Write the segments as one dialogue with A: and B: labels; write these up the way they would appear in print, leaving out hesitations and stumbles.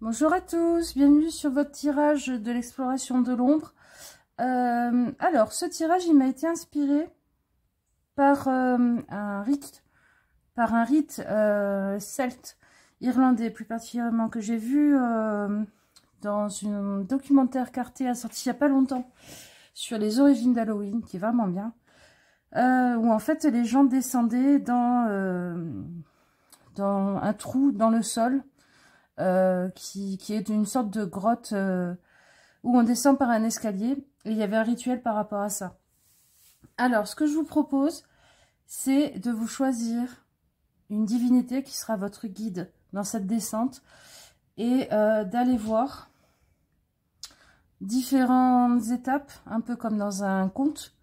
A: Bonjour à tous, bienvenue sur votre tirage de l'exploration de l'ombre. Alors, ce tirage, il m'a été inspiré par un rite, celte irlandais, plus particulièrement, que j'ai vu dans un documentaire qu'Arte a sorti il n'y a pas longtemps sur les origines d'Halloween, qui est vraiment bien, où en fait les gens descendaient dans un trou dans le sol, qui est une sorte de grotte où on descend par un escalier, et il y avait un rituel par rapport à ça. Alors, ce que je vous propose, c'est de vous choisir une divinité qui sera votre guide dans cette descente, et d'aller voir différentes étapes, un peu comme dans un conte,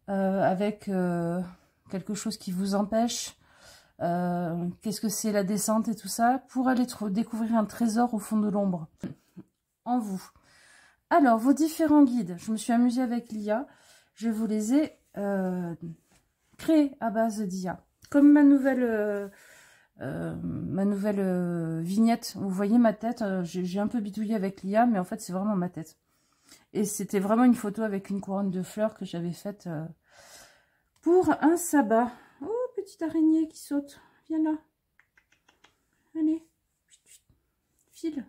A: avec quelque chose qui vous empêche. Qu'est-ce que c'est la descente et tout ça, pour aller découvrir un trésor au fond de l'ombre en vous. Alors, vos différents guides, je me suis amusée avec l'IA, je vous les ai créés à base d'IA. Comme ma nouvelle vignette, vous voyez ma tête, j'ai un peu bidouillé avec l'IA, mais en fait c'est vraiment ma tête. Et c'était vraiment une photo avec une couronne de fleurs que j'avais faite pour un sabbat. Oh, petite araignée qui saute. Viens là. Allez. File.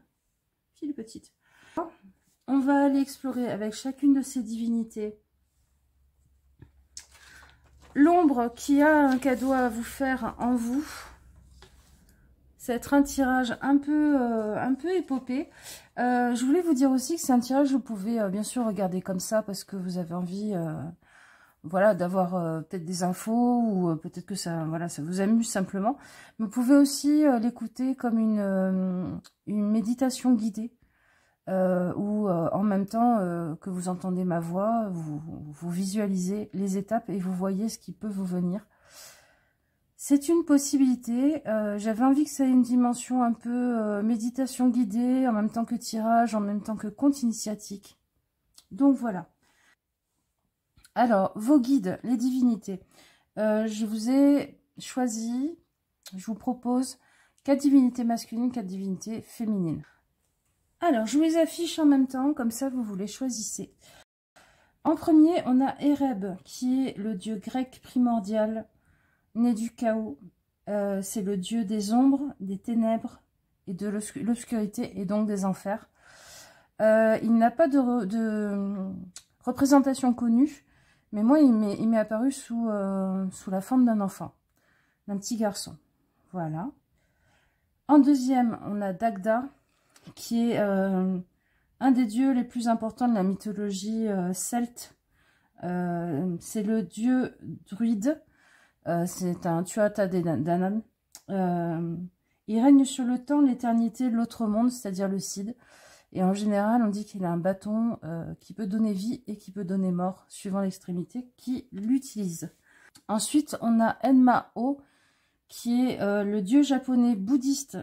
A: File, petite. On va aller explorer avec chacune de ces divinités l'ombre qui a un cadeau à vous faire en vous. Ça va être un tirage un peu épopée. Je voulais vous dire aussi que c'est un tirage que vous pouvez bien sûr regarder comme ça parce que vous avez envie... voilà, d'avoir peut-être des infos ou peut-être que ça, voilà, ça vous amuse simplement. Mais vous pouvez aussi l'écouter comme une méditation guidée où en même temps que vous entendez ma voix, vous visualisez les étapes et vous voyez ce qui peut vous venir. C'est une possibilité. J'avais envie que ça ait une dimension un peu méditation guidée, en même temps que tirage, en même temps que conte initiatique. Donc voilà. Alors, vos guides, les divinités. Je vous ai choisi, je vous propose 4 divinités masculines, 4 divinités féminines. Alors, je vous les affiche en même temps, comme ça vous les choisissez. En premier, on a Ereb, qui est le dieu grec primordial, né du chaos. C'est le dieu des ombres, des ténèbres et de l'obscurité, et donc des enfers. Il n'a pas de représentation connue. Mais moi, il m'est apparu sous la forme d'un enfant, d'un petit garçon. Voilà. En deuxième, on a Dagda, qui est un des dieux les plus importants de la mythologie celte. C'est le dieu druide. C'est un Tuatha Dé Danann. Il règne sur le temps, l'éternité, l'autre monde, c'est-à-dire le Cid. Et en général, on dit qu'il a un bâton qui peut donner vie et qui peut donner mort, suivant l'extrémité qui l'utilise. Ensuite, on a Enma-O, qui est le dieu japonais bouddhiste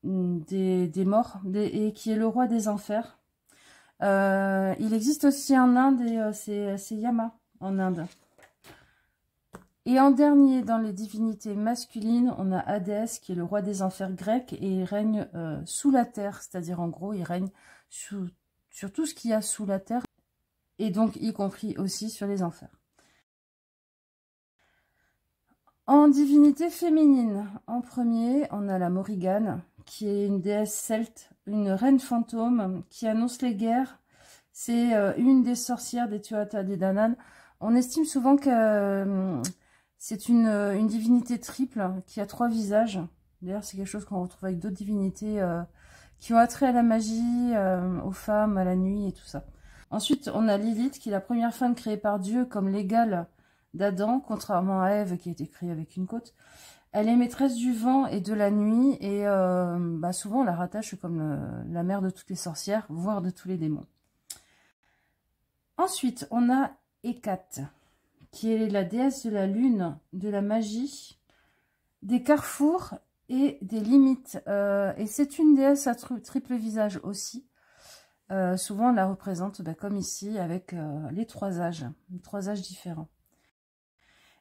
A: des morts, et qui est le roi des enfers. Il existe aussi en Inde, et c'est Yama en Inde. Et en dernier, dans les divinités masculines, on a Hadès, qui est le roi des enfers grecs, et il règne sous la terre, c'est-à-dire en gros, il règne sur tout ce qu'il y a sous la terre, et donc y compris aussi sur les enfers. En divinité féminine, en premier, on a la Morrigan, qui est une déesse celte, une reine fantôme, qui annonce les guerres. C'est une des sorcières des Tuatha Dé Danann. On estime souvent que... c'est une divinité triple qui a 3 visages. D'ailleurs, c'est quelque chose qu'on retrouve avec d'autres divinités qui ont attrait à la magie, aux femmes, à la nuit et tout ça. Ensuite, on a Lilith, qui est la première femme créée par Dieu comme l'égale d'Adam, contrairement à Ève qui a été créée avec une côte. Elle est maîtresse du vent et de la nuit, et souvent on la rattache comme la mère de toutes les sorcières, voire de tous les démons. Ensuite, on a Hécate, qui est la déesse de la lune, de la magie, des carrefours et des limites. Et c'est une déesse à triple visage aussi. Souvent, on la représente comme ici, avec les 3 âges différents.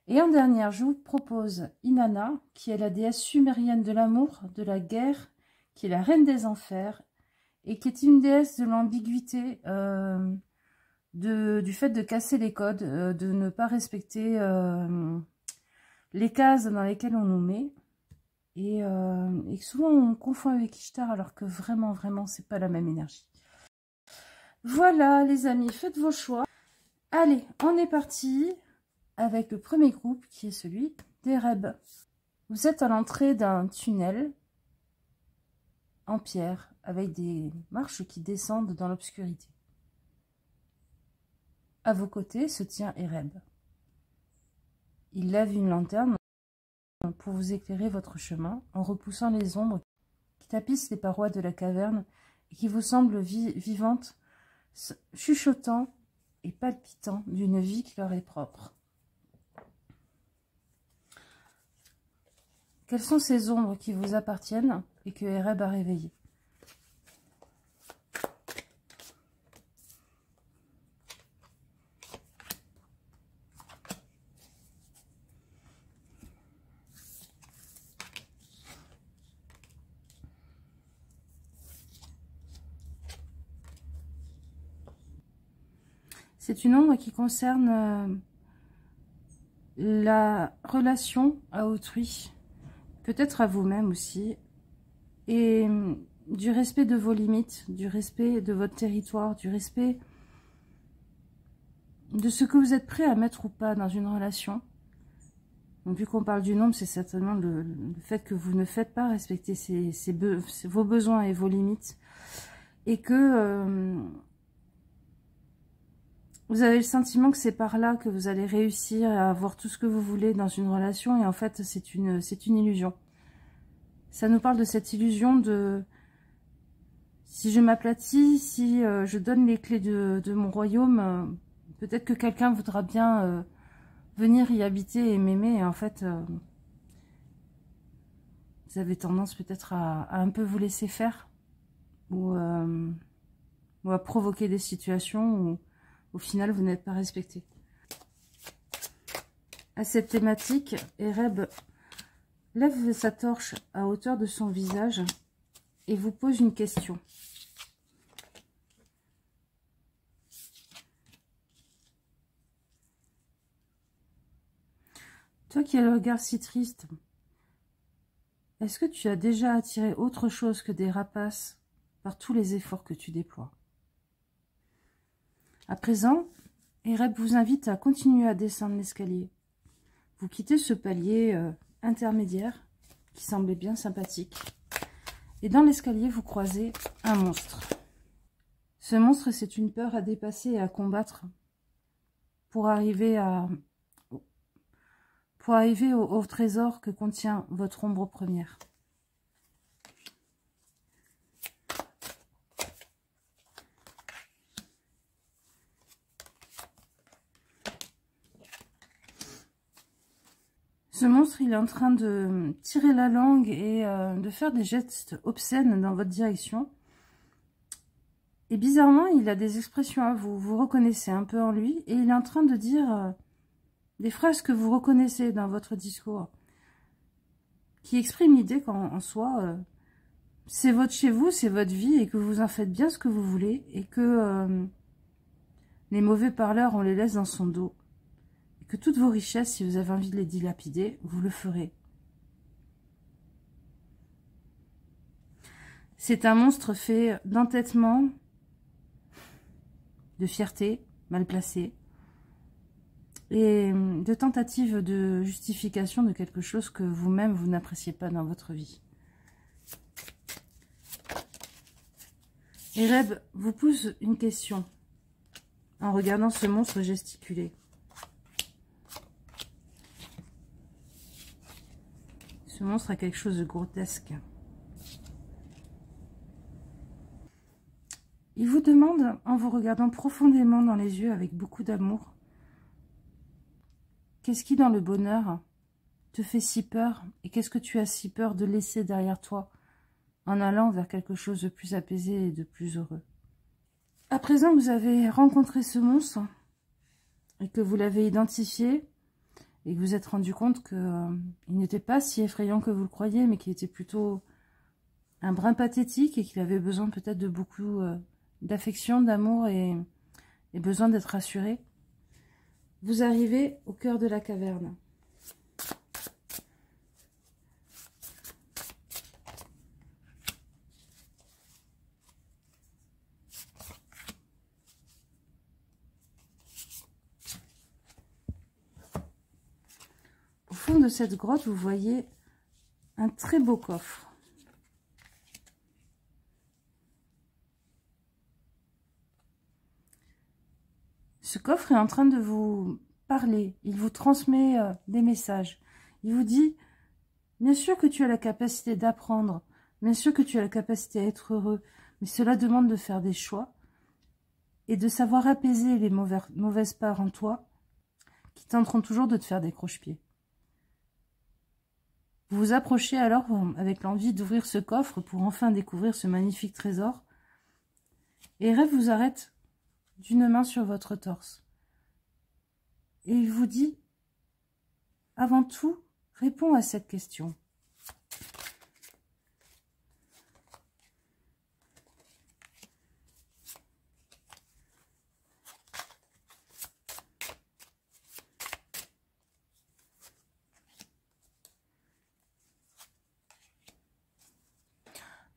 A: Et en dernière, je vous propose Inanna, qui est la déesse sumérienne de l'amour, de la guerre qui est la reine des enfers, et qui est une déesse de l'ambiguïté, du fait de casser les codes, de ne pas respecter les cases dans lesquelles on nous met. Et souvent on confond avec Ishtar alors que vraiment c'est pas la même énergie. Voilà les amis, faites vos choix. Allez, on est parti avec le premier groupe qui est celui des Reb. Vous êtes à l'entrée d'un tunnel en pierre avec des marches qui descendent dans l'obscurité. À vos côtés se tient Ereb. Il lève une lanterne pour vous éclairer votre chemin en repoussant les ombres qui tapissent les parois de la caverne et qui vous semblent vivantes, chuchotant et palpitant d'une vie qui leur est propre. Quelles sont ces ombres qui vous appartiennent et que Ereb a réveillées? C'est une ombre qui concerne la relation à autrui, peut-être à vous-même aussi, et du respect de vos limites, du respect de votre territoire, du respect de ce que vous êtes prêt à mettre ou pas dans une relation. Donc, vu qu'on parle du nombre, c'est certainement le fait que vous ne faites pas respecter vos besoins et vos limites, et que vous avez le sentiment que c'est par là que vous allez réussir à avoir tout ce que vous voulez dans une relation, et en fait c'est une illusion. Ça nous parle de cette illusion de si je m'aplatis, si je donne les clés de mon royaume, peut-être que quelqu'un voudra bien venir y habiter et m'aimer, et en fait vous avez tendance peut-être à un peu vous laisser faire, ou à provoquer des situations où au final vous n'êtes pas respecté. À cette thématique, Ereb lève sa torche à hauteur de son visage et vous pose une question. Toi qui as le regard si triste, est-ce que tu as déjà attiré autre chose que des rapaces par tous les efforts que tu déploies? À présent, Ereb vous invite à continuer à descendre l'escalier. Vous quittez ce palier intermédiaire qui semblait bien sympathique. Et dans l'escalier, vous croisez un monstre. Ce monstre, c'est une peur à dépasser et à combattre pour arriver au trésor que contient votre ombre première. Ce monstre, il est en train de tirer la langue et de faire des gestes obscènes dans votre direction. Et bizarrement, il a des expressions à vous. Vous reconnaissez un peu en lui. Et il est en train de dire des phrases que vous reconnaissez dans votre discours. Qui expriment l'idée qu'en soi, c'est votre chez vous, c'est votre vie. Et que vous en faites bien ce que vous voulez. Et que les mauvais parleurs, on les laisse dans son dos. Que toutes vos richesses, si vous avez envie de les dilapider, vous le ferez. C'est un monstre fait d'entêtement, de fierté mal placée, et de tentative de justification de quelque chose que vous-même, vous n'appréciez pas dans votre vie. Ereb vous pose une question en regardant ce monstre gesticuler. Ce monstre a quelque chose de grotesque. Il vous demande, en vous regardant profondément dans les yeux avec beaucoup d'amour, qu'est-ce qui, dans le bonheur, te fait si peur et qu'est-ce que tu as si peur de laisser derrière toi en allant vers quelque chose de plus apaisé et de plus heureux. À présent, vous avez rencontré ce monstre et que vous l'avez identifié, et que vous vous êtes rendu compte qu'il n'était pas si effrayant que vous le croyiez, mais qu'il était plutôt un brin pathétique et qu'il avait besoin peut-être de beaucoup d'affection, d'amour et besoin d'être rassuré. Vous arrivez au cœur de la caverne. Au fond de cette grotte, vous voyez un très beau coffre. Ce coffre est en train de vous parler. Il vous transmet des messages. Il vous dit, bien sûr que tu as la capacité d'apprendre, bien sûr que tu as la capacité à être heureux, mais cela demande de faire des choix et de savoir apaiser les mauvaises parts en toi qui tenteront toujours de te faire des croche-pieds. Vous vous approchez alors avec l'envie d'ouvrir ce coffre pour enfin découvrir ce magnifique trésor. Et Rêve vous arrête d'une main sur votre torse. Et il vous dit, avant tout, réponds à cette question.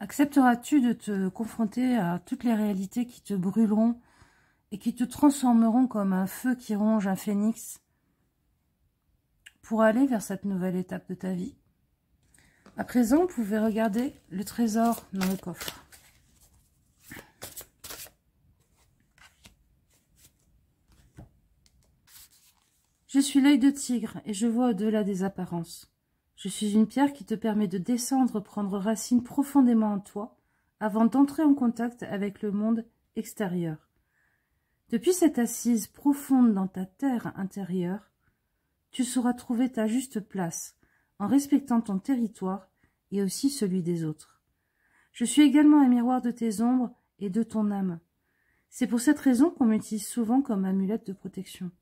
A: Accepteras-tu de te confronter à toutes les réalités qui te brûleront et qui te transformeront comme un feu qui ronge un phénix pour aller vers cette nouvelle étape de ta vie? À présent, vous pouvez regarder le trésor dans le coffre. Je suis l'œil de tigre et je vois au-delà des apparences. Je suis une pierre qui te permet de descendre, prendre racine profondément en toi, avant d'entrer en contact avec le monde extérieur. Depuis cette assise profonde dans ta terre intérieure, tu sauras trouver ta juste place, en respectant ton territoire et aussi celui des autres. Je suis également un miroir de tes ombres et de ton âme. C'est pour cette raison qu'on m'utilise souvent comme amulette de protection.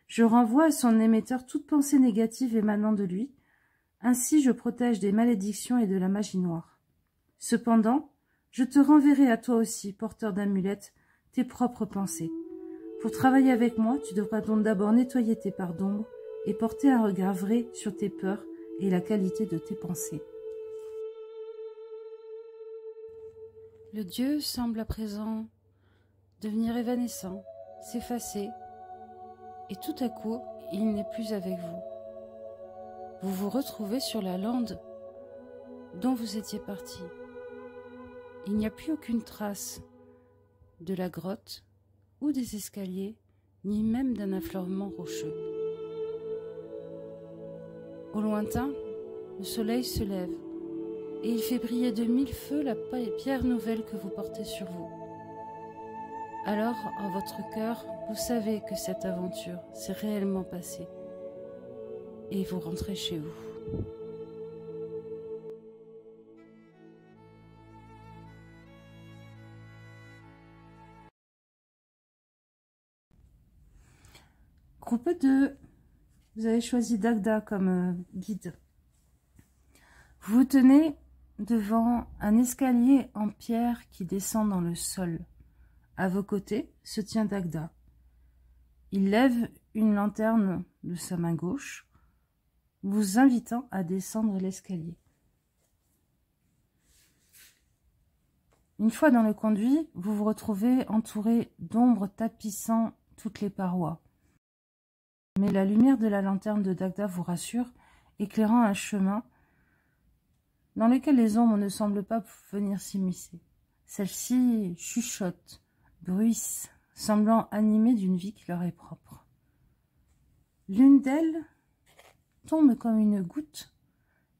A: Je renvoie à son émetteur toute pensée négative émanant de lui. Ainsi, je protège des malédictions et de la magie noire. Cependant, je te renverrai à toi aussi, porteur d'amulettes, tes propres pensées. Pour travailler avec moi, tu devras donc d'abord nettoyer tes parts d'ombre et porter un regard vrai sur tes peurs et la qualité de tes pensées. Le dieu semble à présent devenir évanescent, s'effacer, et tout à coup, il n'est plus avec vous. Vous vous retrouvez sur la lande dont vous étiez parti. Il n'y a plus aucune trace de la grotte ou des escaliers, ni même d'un affleurement rocheux. Au lointain, le soleil se lève et il fait briller de mille feux la pierre nouvelle que vous portez sur vous. Alors, en votre cœur, vous savez que cette aventure s'est réellement passée et vous rentrez chez vous. Groupe 2, vous avez choisi Dagda comme guide. Vous vous tenez devant un escalier en pierre qui descend dans le sol. À vos côtés se tient Dagda. Il lève une lanterne de sa main gauche, vous invitant à descendre l'escalier. Une fois dans le conduit, vous vous retrouvez entouré d'ombres tapissant toutes les parois. Mais la lumière de la lanterne de Dagda vous rassure, éclairant un chemin dans lequel les ombres ne semblent pas venir s'immiscer. Celles-ci chuchotent, bruissent, semblant animées d'une vie qui leur est propre. L'une d'elles tombe comme une goutte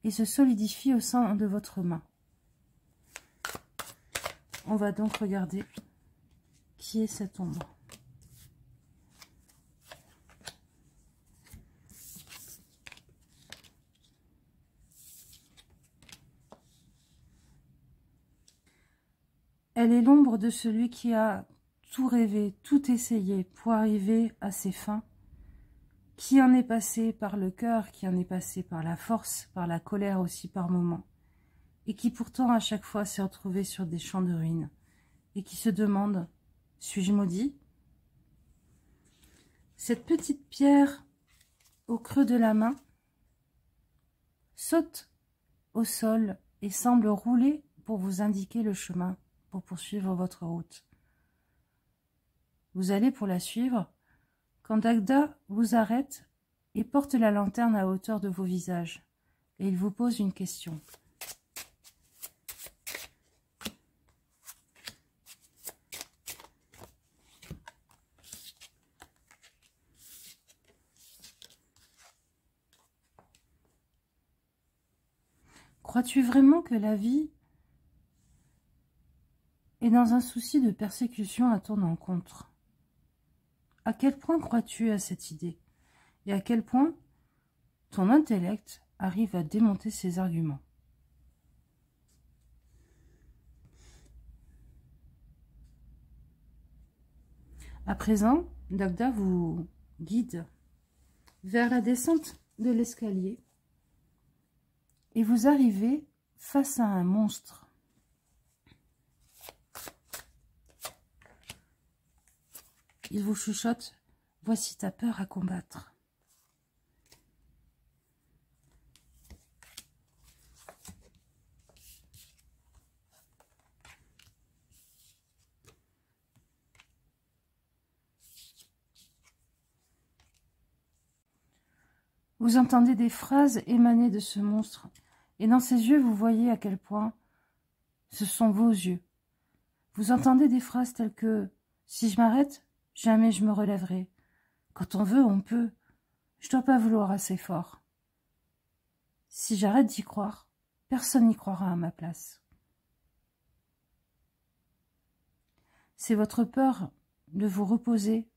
A: et se solidifie au sein de votre main. On va donc regarder qui est cette ombre. Elle est l'ombre de celui qui a tout rêvé, tout essayé pour arriver à ses fins, qui en est passé par le cœur, qui en est passé par la force, par la colère aussi par moments, et qui pourtant à chaque fois s'est retrouvé sur des champs de ruines et qui se demande, suis-je maudit? Cette petite pierre au creux de la main saute au sol et semble rouler pour vous indiquer le chemin pour poursuivre votre route. Vous allez pour la suivre quand Dagda vous arrête et porte la lanterne à hauteur de vos visages et il vous pose une question. Crois-tu vraiment que la vie est dans un souci de persécution à ton encontre? À quel point crois-tu à cette idée? Et à quel point ton intellect arrive à démonter ces arguments? À présent, Dagda vous guide vers la descente de l'escalier et vous arrivez face à un monstre. Il vous chuchote, voici ta peur à combattre. Vous entendez des phrases émaner de ce monstre, et dans ses yeux, vous voyez à quel point ce sont vos yeux. Vous entendez des phrases telles que « Si je m'arrête, jamais je me relèverai. Quand on veut, on peut. Je dois pas vouloir assez fort. Si j'arrête d'y croire, personne n'y croira à ma place. » C'est votre peur de vous reposer,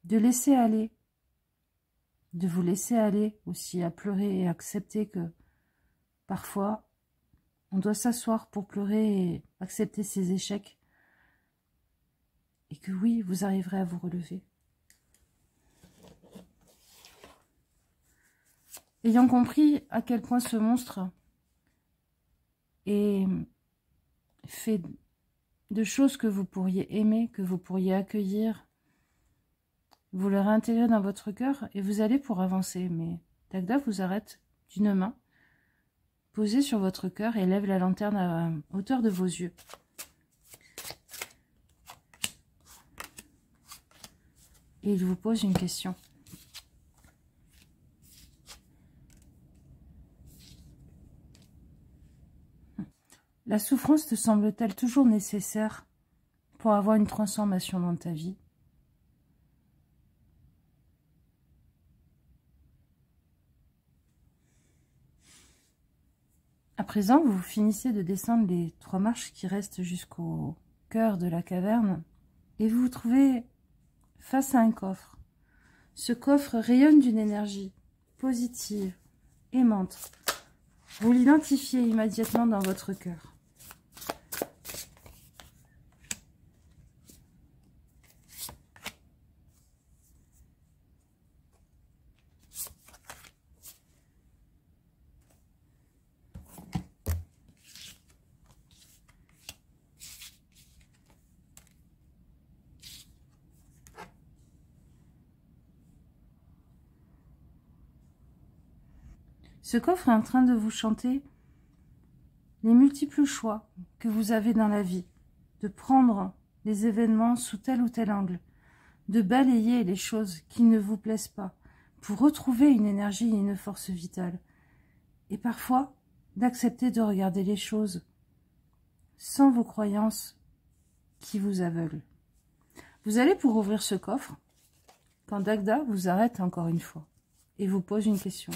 A: de laisser aller, de vous laisser aller aussi à pleurer et accepter que parfois on doit s'asseoir pour pleurer et accepter ses échecs et que oui, vous arriverez à vous relever. Ayant compris à quel point ce monstre est fait de choses que vous pourriez aimer, que vous pourriez accueillir, vous le réintégrez dans votre cœur et vous allez pour avancer. Mais Dagda vous arrête d'une main, posée sur votre cœur et lève la lanterne à hauteur de vos yeux. Et il vous pose une question. La souffrance te semble-t-elle toujours nécessaire pour avoir une transformation dans ta vie? À présent, vous finissez de descendre les 3 marches qui restent jusqu'au cœur de la caverne et vous vous trouvez face à un coffre. Ce coffre rayonne d'une énergie positive, aimante. Vous l'identifiez immédiatement dans votre cœur. Ce coffre est en train de vous chanter les multiples choix que vous avez dans la vie, de prendre les événements sous tel ou tel angle, de balayer les choses qui ne vous plaisent pas, pour retrouver une énergie et une force vitale. Et parfois, d'accepter de regarder les choses sans vos croyances qui vous aveuglent. Vous allez pour ouvrir ce coffre, quand Dagda vous arrête encore une fois et vous pose une question.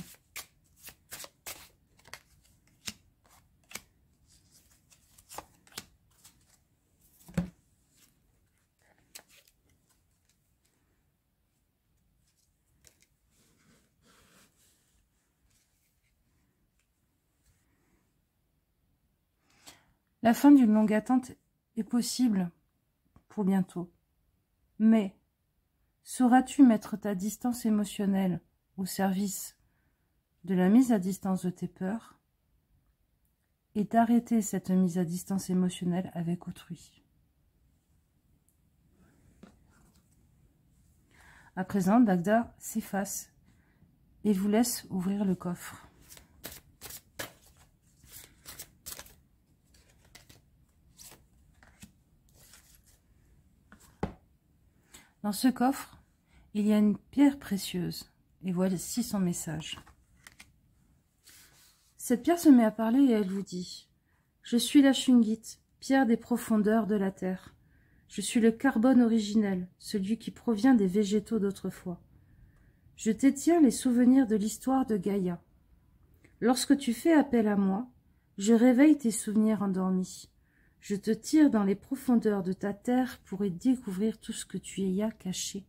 A: La fin d'une longue attente est possible pour bientôt. Mais sauras-tu mettre ta distance émotionnelle au service de la mise à distance de tes peurs et d'arrêter cette mise à distance émotionnelle avec autrui. À présent, Dagda s'efface et vous laisse ouvrir le coffre. Dans ce coffre, il y a une pierre précieuse, et voici son message. Cette pierre se met à parler et elle vous dit « Je suis la Shungite, pierre des profondeurs de la terre. Je suis le carbone originel, celui qui provient des végétaux d'autrefois. Je détiens les souvenirs de l'histoire de Gaïa. Lorsque tu fais appel à moi, je réveille tes souvenirs endormis. Je te tire dans les profondeurs de ta terre pour y découvrir tout ce que tu y as caché.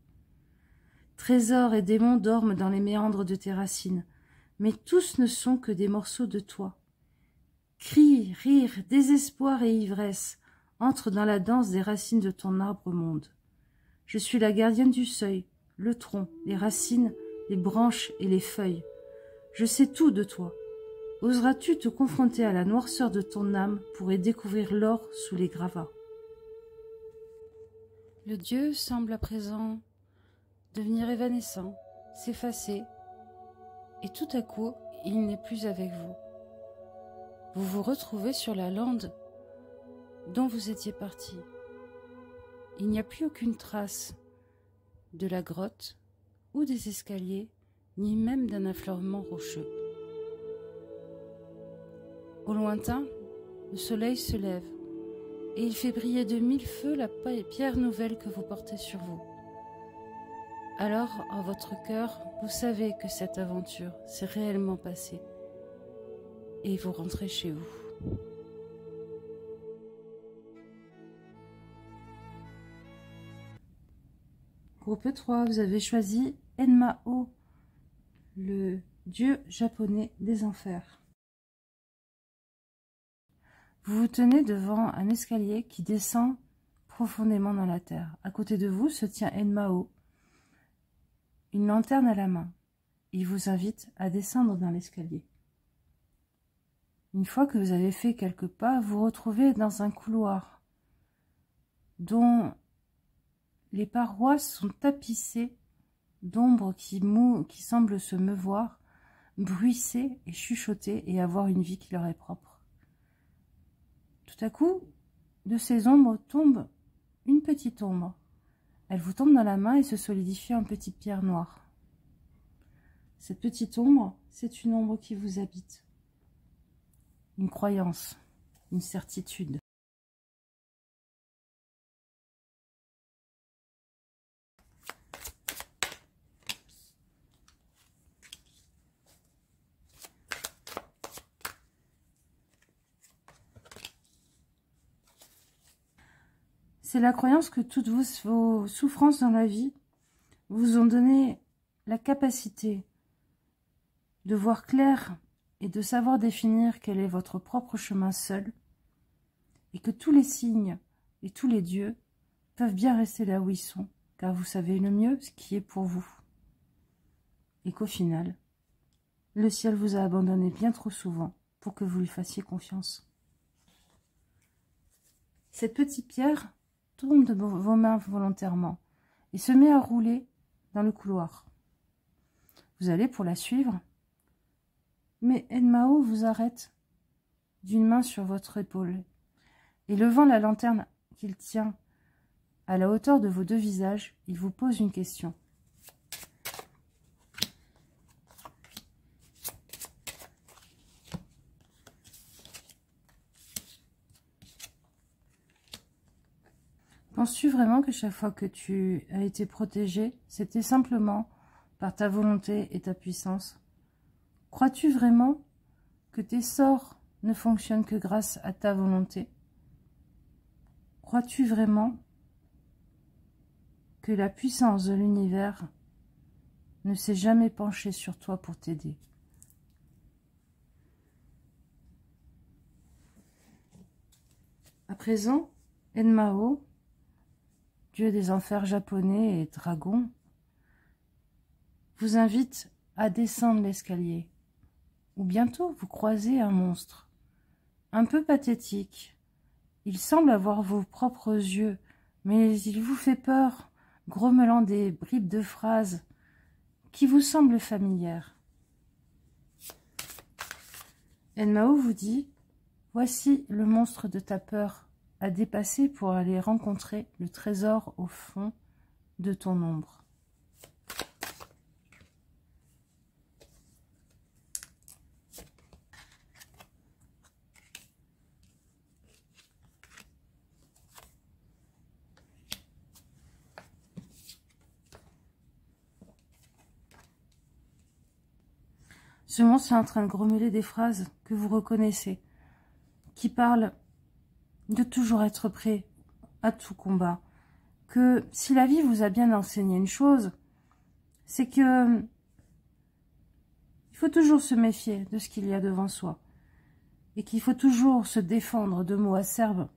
A: Trésors et démons dorment dans les méandres de tes racines, mais tous ne sont que des morceaux de toi. Cris, rires, désespoir et ivresse entrent dans la danse des racines de ton arbre-monde. Je suis la gardienne du seuil, le tronc, les racines, les branches et les feuilles. Je sais tout de toi. Oseras-tu te confronter à la noirceur de ton âme pour y découvrir l'or sous les gravats? Le dieu semble à présent devenir évanescent, s'effacer, et tout à coup, il n'est plus avec vous. Vous vous retrouvez sur la lande dont vous étiez parti. Il n'y a plus aucune trace de la grotte ou des escaliers, ni même d'un affleurement rocheux. Au lointain, le soleil se lève et il fait briller de mille feux la pierre nouvelle que vous portez sur vous. Alors, en votre cœur, vous savez que cette aventure s'est réellement passée et vous rentrez chez vous. Groupe 3, vous avez choisi Enmao, le dieu japonais des enfers. Vous vous tenez devant un escalier qui descend profondément dans la terre. À côté de vous se tient Enmao, une lanterne à la main. Il vous invite à descendre dans l'escalier. Une fois que vous avez fait quelques pas, vous vous retrouvez dans un couloir dont les parois sont tapissées d'ombres qui semblent se meuvoir, bruisser et chuchoter et avoir une vie qui leur est propre. Tout à coup, de ces ombres tombe une petite ombre. Elle vous tombe dans la main et se solidifie en petite pierre noire. Cette petite ombre, c'est une ombre qui vous habite. Une croyance, une certitude. C'est la croyance que toutes vos souffrances dans la vie vous ont donné la capacité de voir clair et de savoir définir quel est votre propre chemin seul, et que tous les signes et tous les dieux peuvent bien rester là où ils sont, car vous savez le mieux ce qui est pour vous. Et qu'au final, le ciel vous a abandonné bien trop souvent pour que vous lui fassiez confiance. Cette petite pierre tombe de vos mains volontairement et se met à rouler dans le couloir. Vous allez pour la suivre, mais Enmao vous arrête d'une main sur votre épaule et levant la lanterne qu'il tient à la hauteur de vos deux visages, il vous pose une question. Penses-tu vraiment que chaque fois que tu as été protégé, c'était simplement par ta volonté et ta puissance? Crois-tu vraiment que tes sorts ne fonctionnent que grâce à ta volonté? Crois-tu vraiment que la puissance de l'univers ne s'est jamais penchée sur toi pour t'aider? À présent, Enmao, dieu des enfers japonais et dragon, vous invite à descendre l'escalier, où bientôt vous croisez un monstre un peu pathétique. Il semble avoir vos propres yeux, mais il vous fait peur, grommelant des bribes de phrases qui vous semblent familières. Enmao vous dit « Voici le monstre de ta peur à dépasser pour aller rencontrer le trésor au fond de ton ombre. » Ce monstre est en train de grommeler des phrases que vous reconnaissez, qui parlent de toujours être prêt à tout combat. Que si la vie vous a bien enseigné une chose, c'est que il faut toujours se méfier de ce qu'il y a devant soi et qu'il faut toujours se défendre de mots acerbes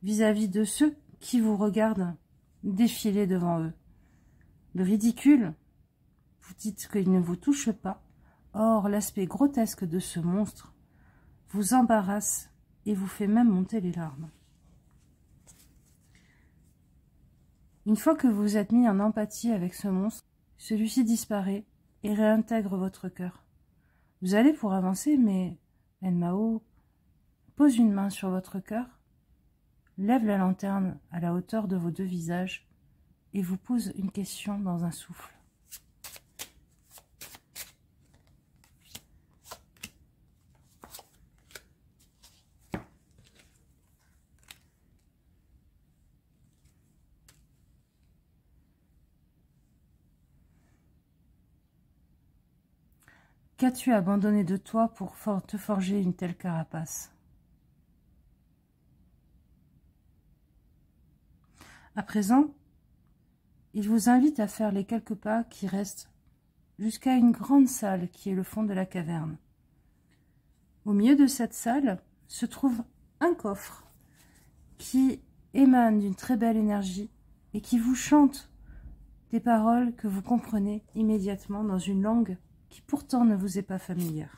A: vis-à-vis de ceux qui vous regardent défiler devant eux. Le ridicule, vous dites qu'il ne vous touche pas. Or, l'aspect grotesque de ce monstre vous embarrasse et vous fait même monter les larmes. Une fois que vous êtes mis en empathie avec ce monstre, celui-ci disparaît et réintègre votre cœur. Vous allez pour avancer, mais Enmao pose une main sur votre cœur, lève la lanterne à la hauteur de vos deux visages et vous pose une question dans un souffle. Qu'as-tu abandonné de toi pour te forger une telle carapace? À présent, il vous invite à faire les quelques pas qui restent jusqu'à une grande salle qui est le fond de la caverne. Au milieu de cette salle se trouve un coffre qui émane d'une très belle énergie et qui vous chante des paroles que vous comprenez immédiatement dans une langue qui pourtant ne vous est pas familière.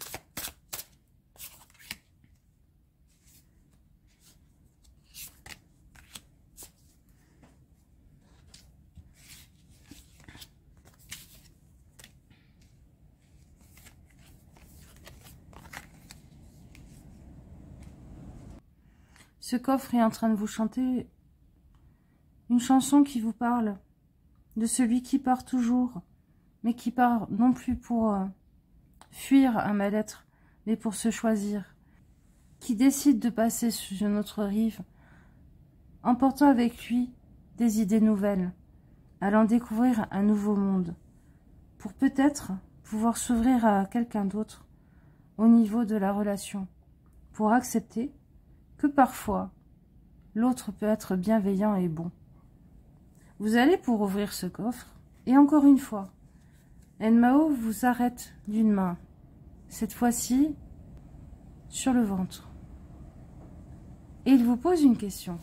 A: Ce coffre est en train de vous chanter une chanson qui vous parle de celui qui part toujours, mais qui part non plus pour fuir un mal-être, mais pour se choisir, qui décide de passer sur une autre rive, emportant avec lui des idées nouvelles, allant découvrir un nouveau monde, pour peut-être pouvoir s'ouvrir à quelqu'un d'autre au niveau de la relation, pour accepter que parfois l'autre peut être bienveillant et bon. Vous allez pour ouvrir ce coffre, et encore une fois, Enmao vous arrête d'une main, cette fois-ci sur le ventre. Et il vous pose une question.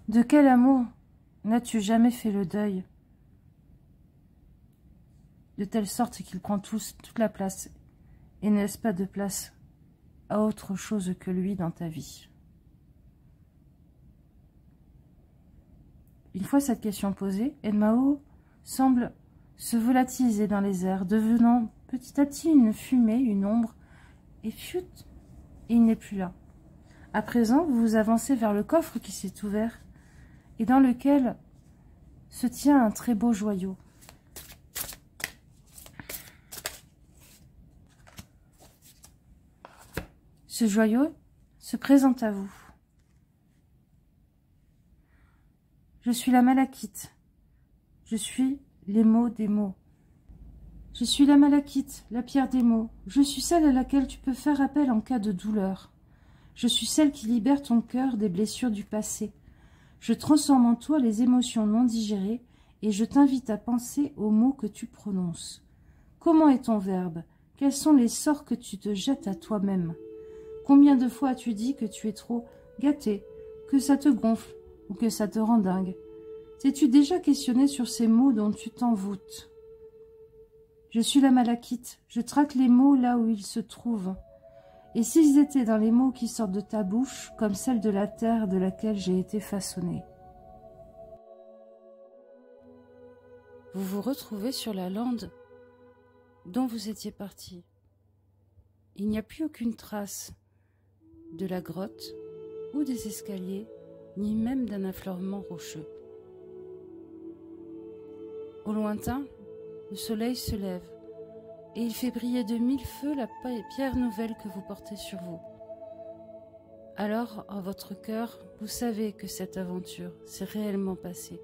A: De quel amour n'as-tu jamais fait le deuil, de telle sorte qu'il prend toute la place et ne laisse pas de place à autre chose que lui dans ta vie? Une fois cette question posée, Enmao semble se volatiliser dans les airs, devenant petit à petit une fumée, une ombre, et fiut, il n'est plus là. À présent, vous vous avancez vers le coffre qui s'est ouvert et dans lequel se tient un très beau joyau. Ce joyau se présente à vous. Je suis la malachite. Je suis les mots des mots. Je suis la malachite, la pierre des mots. Je suis celle à laquelle tu peux faire appel en cas de douleur. Je suis celle qui libère ton cœur des blessures du passé. Je transforme en toi les émotions non digérées et je t'invite à penser aux mots que tu prononces. Comment est ton verbe? Quels sont les sorts que tu te jettes à toi-même? Combien de fois as-tu dit que tu es trop gâté, que ça te gonfle ou que ça te rend dingue? T'es-tu déjà questionné sur ces mots dont tu t'envoûtes? Je suis la malachite, je traque les mots là où ils se trouvent. Et s'ils étaient dans les mots qui sortent de ta bouche, comme celle de la terre de laquelle j'ai été façonnée. Vous vous retrouvez sur la lande dont vous étiez parti. Il n'y a plus aucune trace de la grotte ou des escaliers, ni même d'un affleurement rocheux. Au lointain, le soleil se lève et il fait briller de 1000 feux la pierre nouvelle que vous portez sur vous. Alors, en votre cœur, vous savez que cette aventure s'est réellement passée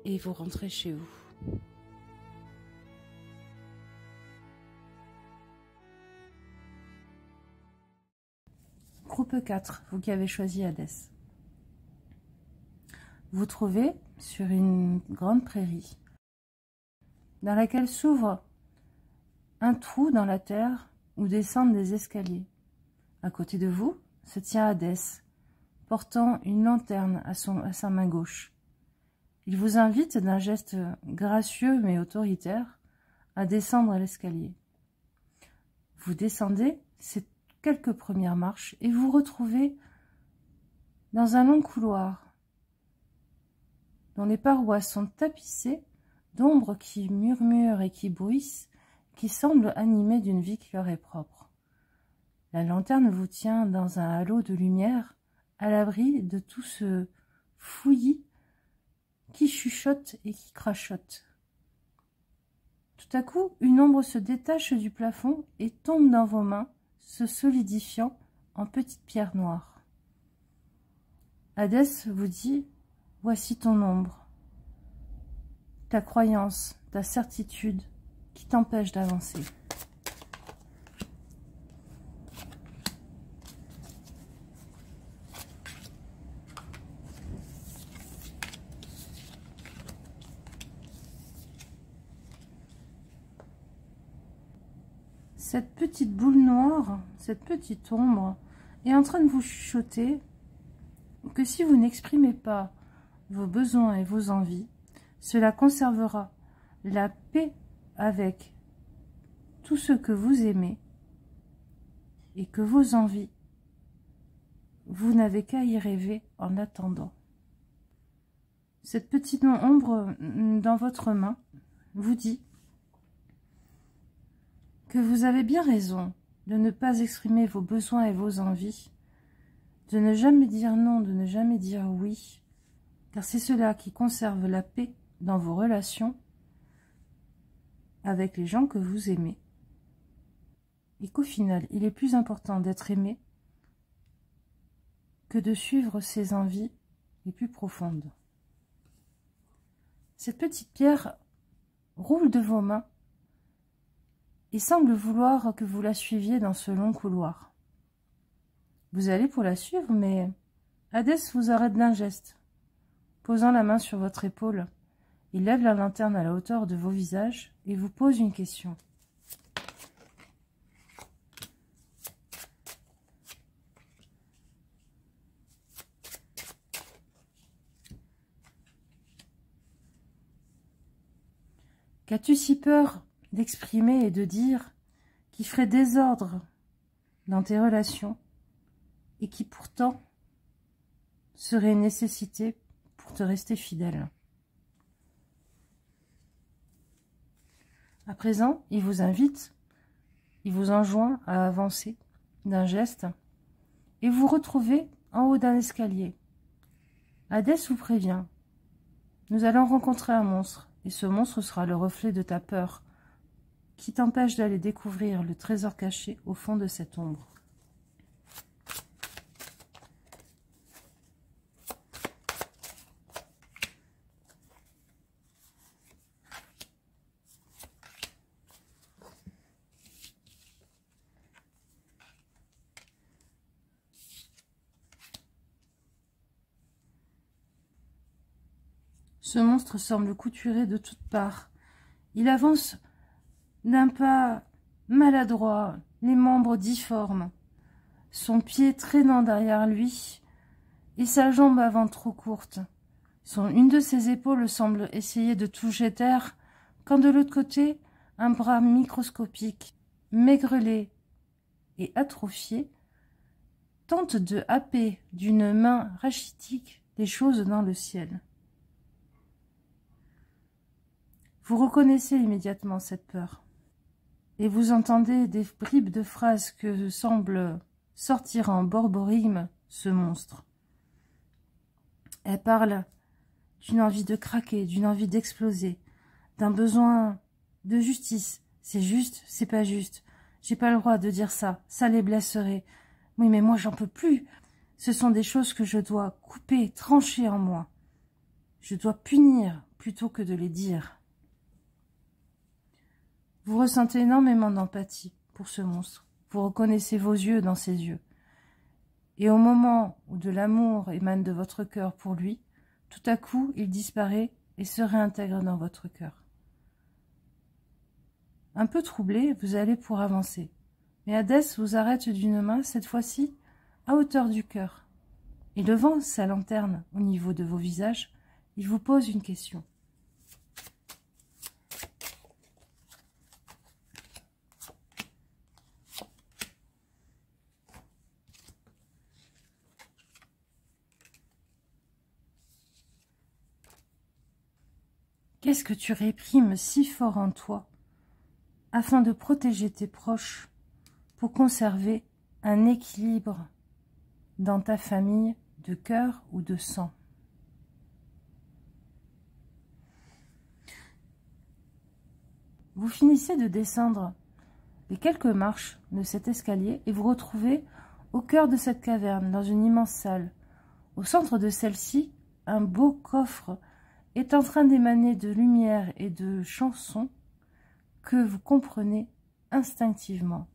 A: et vous rentrez chez vous. Groupe 4, vous qui avez choisi Hadès. Vous trouvez sur une grande prairie dans laquelle s'ouvre un trou dans la terre où descendent des escaliers. À côté de vous se tient Hadès, portant une lanterne à sa main gauche. Il vous invite d'un geste gracieux mais autoritaire à descendre l'escalier. Vous descendez ces quelques premières marches et vous retrouvez dans un long couloir dont les parois sont tapissées d'ombres qui murmurent et qui bruissent, qui semblent animées d'une vie qui leur est propre. La lanterne vous tient dans un halo de lumière, à l'abri de tout ce fouillis qui chuchote et qui crachote. Tout à coup, une ombre se détache du plafond et tombe dans vos mains, se solidifiant en petites pierres noires. Hadès vous dit « Voici ton ombre, ta croyance, ta certitude qui t'empêche d'avancer. » Cette petite boule noire, cette petite ombre, est en train de vous chuchoter que si vous n'exprimez pas vos besoins et vos envies, cela conservera la paix avec tout ce que vous aimez et que vos envies, vous n'avez qu'à y rêver en attendant. Cette petite ombre dans votre main vous dit que vous avez bien raison de ne pas exprimer vos besoins et vos envies, de ne jamais dire non, de ne jamais dire oui, car c'est cela qui conserve la paix dans vos relations avec les gens que vous aimez. Et qu'au final, il est plus important d'être aimé que de suivre ses envies les plus profondes. Cette petite pierre roule de vos mains et semble vouloir que vous la suiviez dans ce long couloir. Vous allez pour la suivre, mais Hadès vous arrête d'un geste. Posant la main sur votre épaule, il lève la lanterne à la hauteur de vos visages et vous pose une question. Qu'as-tu si peur d'exprimer et de dire qui ferait désordre dans tes relations et qui pourtant serait une nécessité pour te rester fidèle? À présent, il vous invite, il vous enjoint à avancer d'un geste et vous retrouvez en haut d'un escalier. Hadès vous prévient. Nous allons rencontrer un monstre et ce monstre sera le reflet de ta peur qui t'empêche d'aller découvrir le trésor caché au fond de cette ombre. Ce monstre semble couturé de toutes parts. Il avance d'un pas maladroit, les membres difformes, son pied traînant derrière lui et sa jambe avant trop courte. Une de ses épaules semble essayer de toucher terre, quand de l'autre côté, un bras microscopique, maigrelet et atrophié, tente de happer d'une main rachitique des choses dans le ciel. Vous reconnaissez immédiatement cette peur, et vous entendez des bribes de phrases que semble sortir en borborigme ce monstre. Elle parle d'une envie de craquer, d'une envie d'exploser, d'un besoin de justice. C'est juste, c'est pas juste. J'ai pas le droit de dire ça, ça les blesserait. Oui, mais moi j'en peux plus. Ce sont des choses que je dois couper, trancher en moi. Je dois punir plutôt que de les dire. Vous ressentez énormément d'empathie pour ce monstre. Vous reconnaissez vos yeux dans ses yeux. Et au moment où de l'amour émane de votre cœur pour lui, tout à coup, il disparaît et se réintègre dans votre cœur. Un peu troublé, vous allez pour avancer. Mais Hadès vous arrête d'une main, cette fois-ci, à hauteur du cœur. Et levant sa lanterne au niveau de vos visages, il vous pose une question. Qu'est-ce que tu réprimes si fort en toi afin de protéger tes proches pour conserver un équilibre dans ta famille de cœur ou de sang? Vous finissez de descendre les quelques marches de cet escalier et vous retrouvez au cœur de cette caverne, dans une immense salle. Au centre de celle-ci, un beau coffre est en train d'émaner de lumière et de chansons que vous comprenez instinctivement.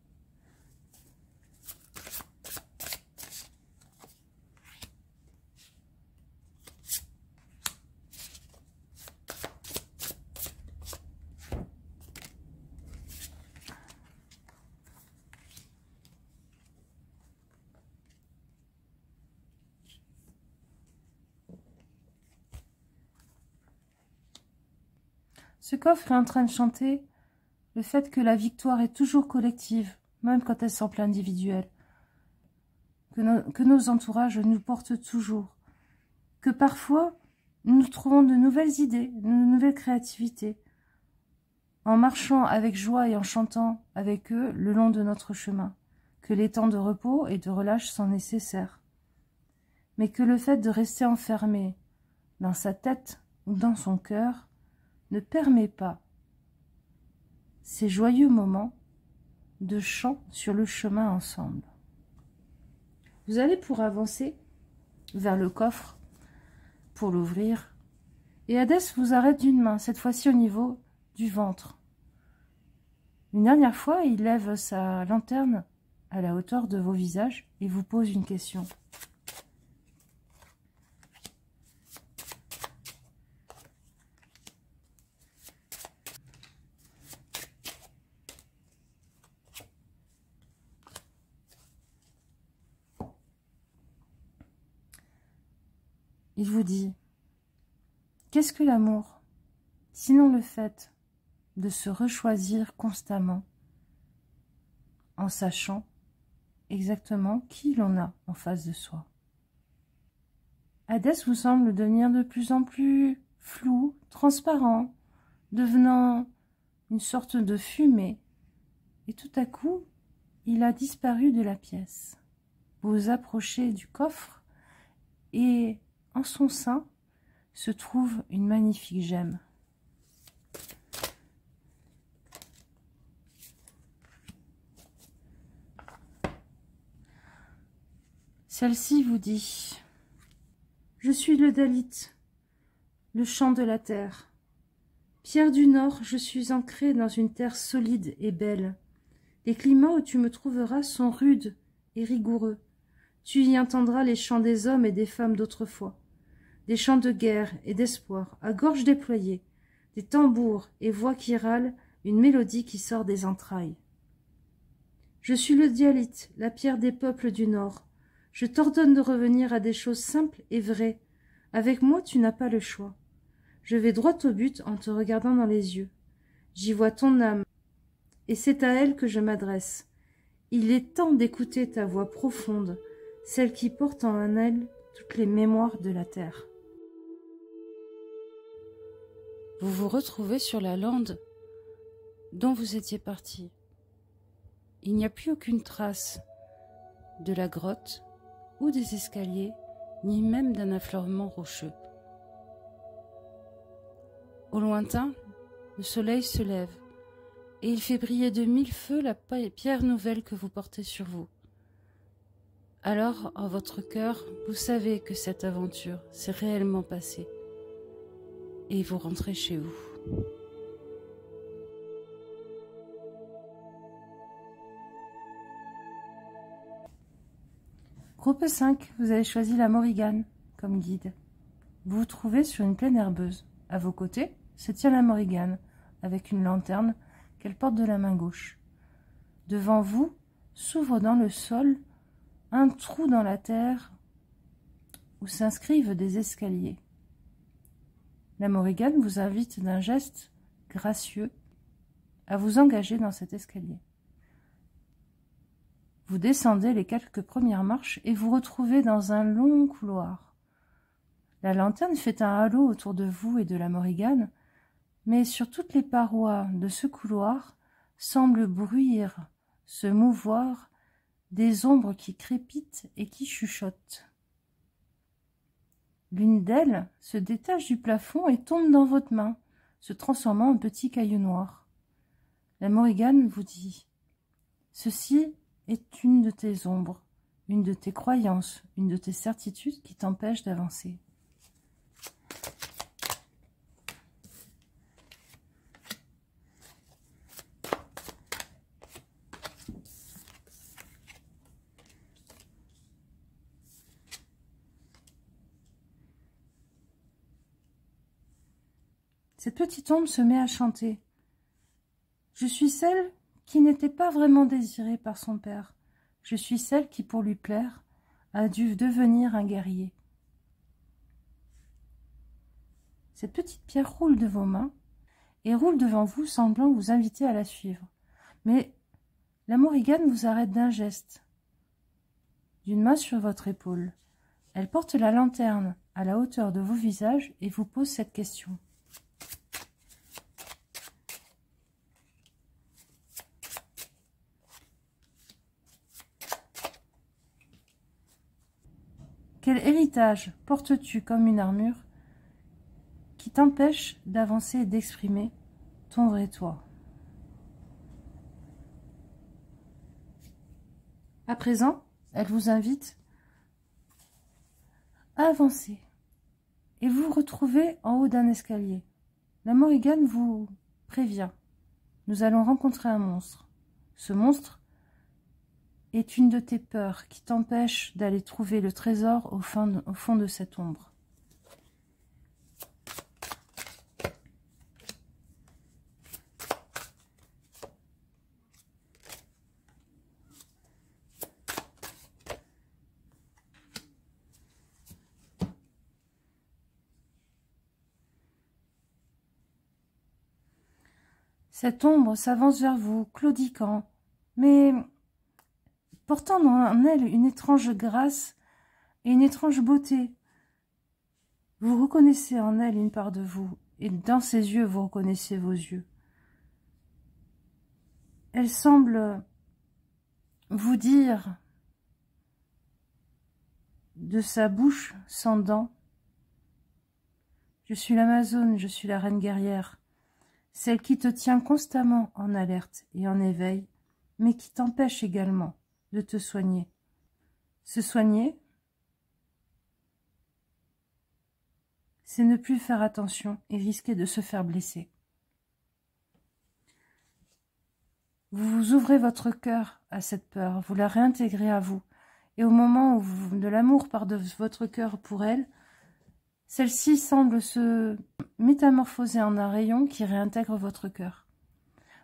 A: Ce coffre est en train de chanter le fait que la victoire est toujours collective, même quand elle semble individuelle, que nos entourages nous portent toujours, que parfois nous trouvons de nouvelles idées, de nouvelles créativités, en marchant avec joie et en chantant avec eux le long de notre chemin, que les temps de repos et de relâche sont nécessaires, mais que le fait de rester enfermé dans sa tête ou dans son cœur ne permet pas ces joyeux moments de chant sur le chemin ensemble. Vous allez pour avancer vers le coffre, pour l'ouvrir, et Hadès vous arrête d'une main, cette fois-ci au niveau du ventre. Une dernière fois, il lève sa lanterne à la hauteur de vos visages et vous pose une question. Il vous dit, qu'est-ce que l'amour, sinon le fait de se rechoisir constamment en sachant exactement qui l'on a en face de soi. Hadès vous semble devenir de plus en plus flou, transparent, devenant une sorte de fumée, et tout à coup, il a disparu de la pièce. Vous vous approchez du coffre et en son sein se trouve une magnifique gemme. Celle-ci vous dit « Je suis le Dalit, le chant de la terre. Pierre du Nord, je suis ancré dans une terre solide et belle. Les climats où tu me trouveras sont rudes et rigoureux. Tu y entendras les chants des hommes et des femmes d'autrefois. Des chants de guerre et d'espoir, à gorge déployée, des tambours et voix qui râlent, une mélodie qui sort des entrailles. Je suis le Dialyte, la pierre des peuples du Nord. Je t'ordonne de revenir à des choses simples et vraies. Avec moi, tu n'as pas le choix. Je vais droit au but en te regardant dans les yeux. J'y vois ton âme, et c'est à elle que je m'adresse. Il est temps d'écouter ta voix profonde, celle qui porte en elle toutes les mémoires de la terre. Vous vous retrouvez sur la lande dont vous étiez parti. Il n'y a plus aucune trace de la grotte ou des escaliers, ni même d'un affleurement rocheux. Au lointain, le soleil se lève, et il fait briller de mille feux la pierre nouvelle que vous portez sur vous. Alors, en votre cœur, vous savez que cette aventure s'est réellement passée, et vous rentrez chez vous. Groupe 5, vous avez choisi la Morrigan comme guide. Vous vous trouvez sur une plaine herbeuse. À vos côtés se tient la Morrigan, avec une lanterne qu'elle porte de la main gauche. Devant vous s'ouvre dans le sol un trou dans la terre où s'inscrivent des escaliers. La Morrigan vous invite d'un geste gracieux à vous engager dans cet escalier. Vous descendez les quelques premières marches et vous retrouvez dans un long couloir. La lanterne fait un halo autour de vous et de la Morrigan, mais sur toutes les parois de ce couloir semblent bruire, se mouvoir, des ombres qui crépitent et qui chuchotent. L'une d'elles se détache du plafond et tombe dans votre main, se transformant en petit caillou noir. La Morrigan vous dit « Ceci est une de tes ombres, une de tes croyances, une de tes certitudes qui t'empêchent d'avancer. » Cette petite ombre se met à chanter. Je suis celle qui n'était pas vraiment désirée par son père. Je suis celle qui, pour lui plaire, a dû devenir un guerrier. Cette petite pierre roule de vos mains et roule devant vous, semblant vous inviter à la suivre. Mais la Morrigan vous arrête d'un geste, d'une main sur votre épaule. Elle porte la lanterne à la hauteur de vos visages et vous pose cette question. Quel héritage portes-tu comme une armure qui t'empêche d'avancer et d'exprimer ton vrai toi? À présent, elle vous invite à avancer et vous vous retrouvez en haut d'un escalier. La Morrigan vous prévient. Nous allons rencontrer un monstre. Ce monstre est une de tes peurs qui t'empêche d'aller trouver le trésor au fond de cette ombre. Cette ombre s'avance vers vous, claudiquant, mais portant en elle une étrange grâce et une étrange beauté. Vous reconnaissez en elle une part de vous, et dans ses yeux, vous reconnaissez vos yeux. Elle semble vous dire, de sa bouche sans dents, « Je suis l'Amazone, je suis la reine guerrière, celle qui te tient constamment en alerte et en éveil, mais qui t'empêche également de te soigner. Se soigner, c'est ne plus faire attention et risquer de se faire blesser. Vous vous ouvrez votre cœur à cette peur, vous la réintégrez à vous, et au moment où de l'amour part de votre cœur pour elle, celle-ci semble se métamorphoser en un rayon qui réintègre votre cœur.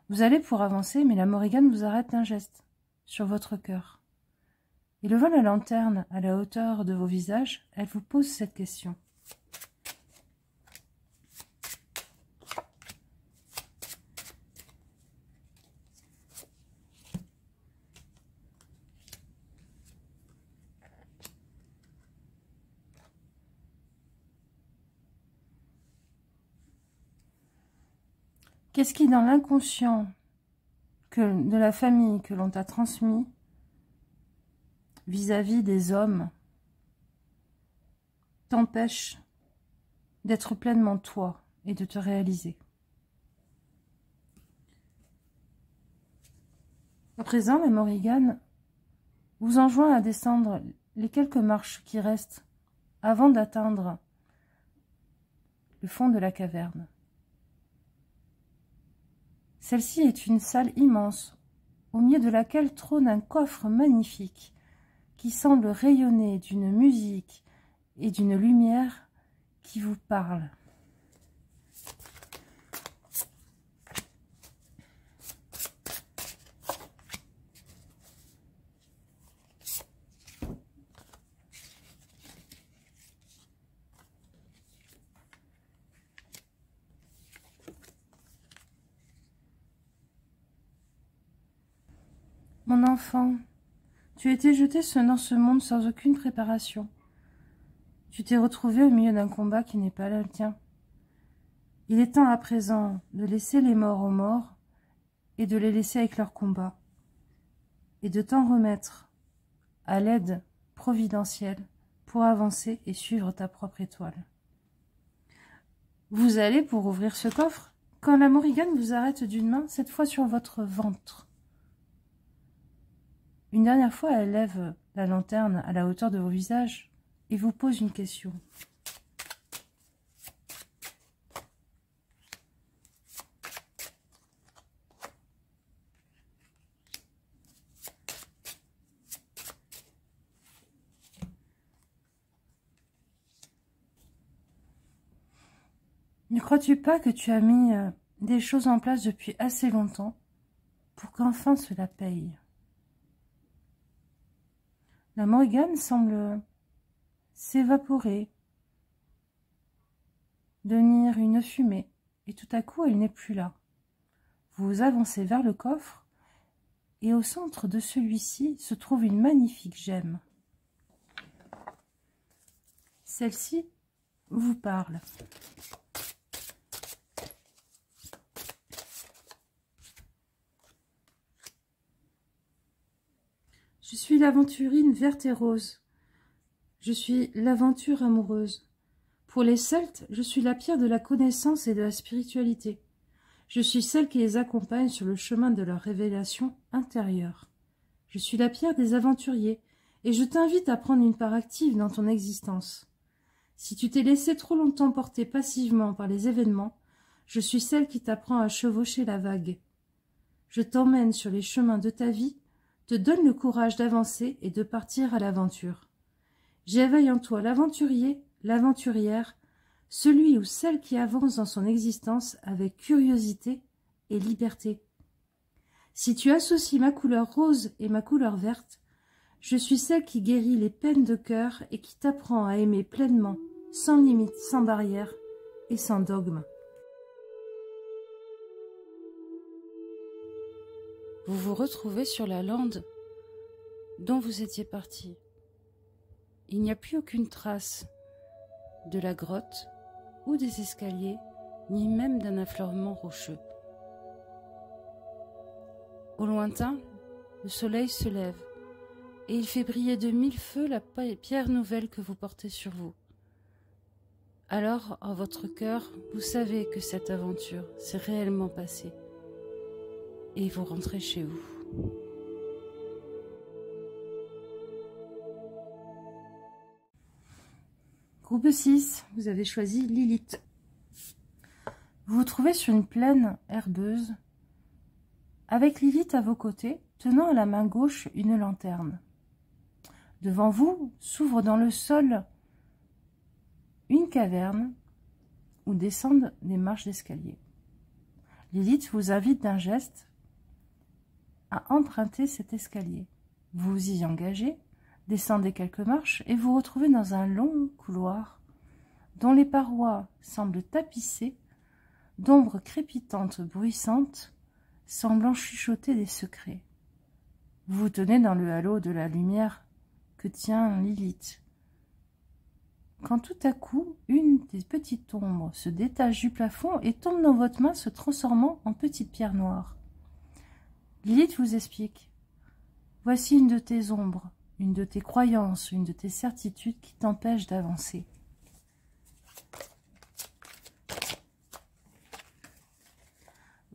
A: Vous allez pour avancer, mais la Morrigan vous arrête d'un geste sur votre cœur. Et levant la lanterne à la hauteur de vos visages, elle vous pose cette question. Qu'est-ce qui, dans l'inconscient de la famille que l'on t'a transmis, vis-à-vis des hommes, t'empêche d'être pleinement toi et de te réaliser? À présent, la Morrigan vous enjoint à descendre les quelques marches qui restent avant d'atteindre le fond de la caverne. Celle-ci est une salle immense, au milieu de laquelle trône un coffre magnifique qui semble rayonner d'une musique et d'une lumière qui vous parle. Mon enfant, tu as été jeté dans ce monde sans aucune préparation. Tu t'es retrouvé au milieu d'un combat qui n'est pas le tien. Il est temps à présent de laisser les morts aux morts et de les laisser avec leur combat, et de t'en remettre à l'aide providentielle pour avancer et suivre ta propre étoile. Vous allez pour ouvrir ce coffre, quand la Morrigan vous arrête d'une main, cette fois sur votre ventre. Une dernière fois, elle lève la lanterne à la hauteur de vos visages et vous pose une question. Ne crois-tu pas que tu as mis des choses en place depuis assez longtemps pour qu'enfin cela paye? La Morrigan semble s'évaporer, devenir une fumée, et tout à coup elle n'est plus là. Vous avancez vers le coffre, et au centre de celui-ci se trouve une magnifique gemme. Celle-ci vous parle. Je suis l'aventurine verte et rose. Je suis l'aventure amoureuse. Pour les Celtes, je suis la pierre de la connaissance et de la spiritualité. Je suis celle qui les accompagne sur le chemin de leur révélation intérieure. Je suis la pierre des aventuriers, et je t'invite à prendre une part active dans ton existence. Si tu t'es laissé trop longtemps porter passivement par les événements, je suis celle qui t'apprend à chevaucher la vague. Je t'emmène sur les chemins de ta vie, te donne le courage d'avancer et de partir à l'aventure. J'éveille en toi l'aventurier, l'aventurière, celui ou celle qui avance dans son existence avec curiosité et liberté. Si tu associes ma couleur rose et ma couleur verte, je suis celle qui guérit les peines de cœur et qui t'apprend à aimer pleinement, sans limite, sans barrière et sans dogme. Vous vous retrouvez sur la lande dont vous étiez parti. Il n'y a plus aucune trace de la grotte ou des escaliers, ni même d'un affleurement rocheux. Au lointain, le soleil se lève, et il fait briller de mille feux la pierre nouvelle que vous portez sur vous. Alors, en votre cœur, vous savez que cette aventure s'est réellement passée, et vous rentrez chez vous. Groupe 6, vous avez choisi Lilith. Vous vous trouvez sur une plaine herbeuse, avec Lilith à vos côtés, tenant à la main gauche une lanterne. Devant vous s'ouvre dans le sol une caverne où descendent des marches d'escalier. Lilith vous invite d'un geste à emprunter cet escalier. Vous vous y engagez, descendez quelques marches et vous retrouvez dans un long couloir dont les parois semblent tapissées d'ombres crépitantes, bruissantes, semblant chuchoter des secrets. Vous vous tenez dans le halo de la lumière que tient Lilith. quand tout à coup, une des petites ombres se détache du plafond et tombe dans votre main, se transformant en petite pierre noire. Lilith vous explique. Voici une de tes ombres, une de tes croyances, une de tes certitudes qui t'empêchent d'avancer.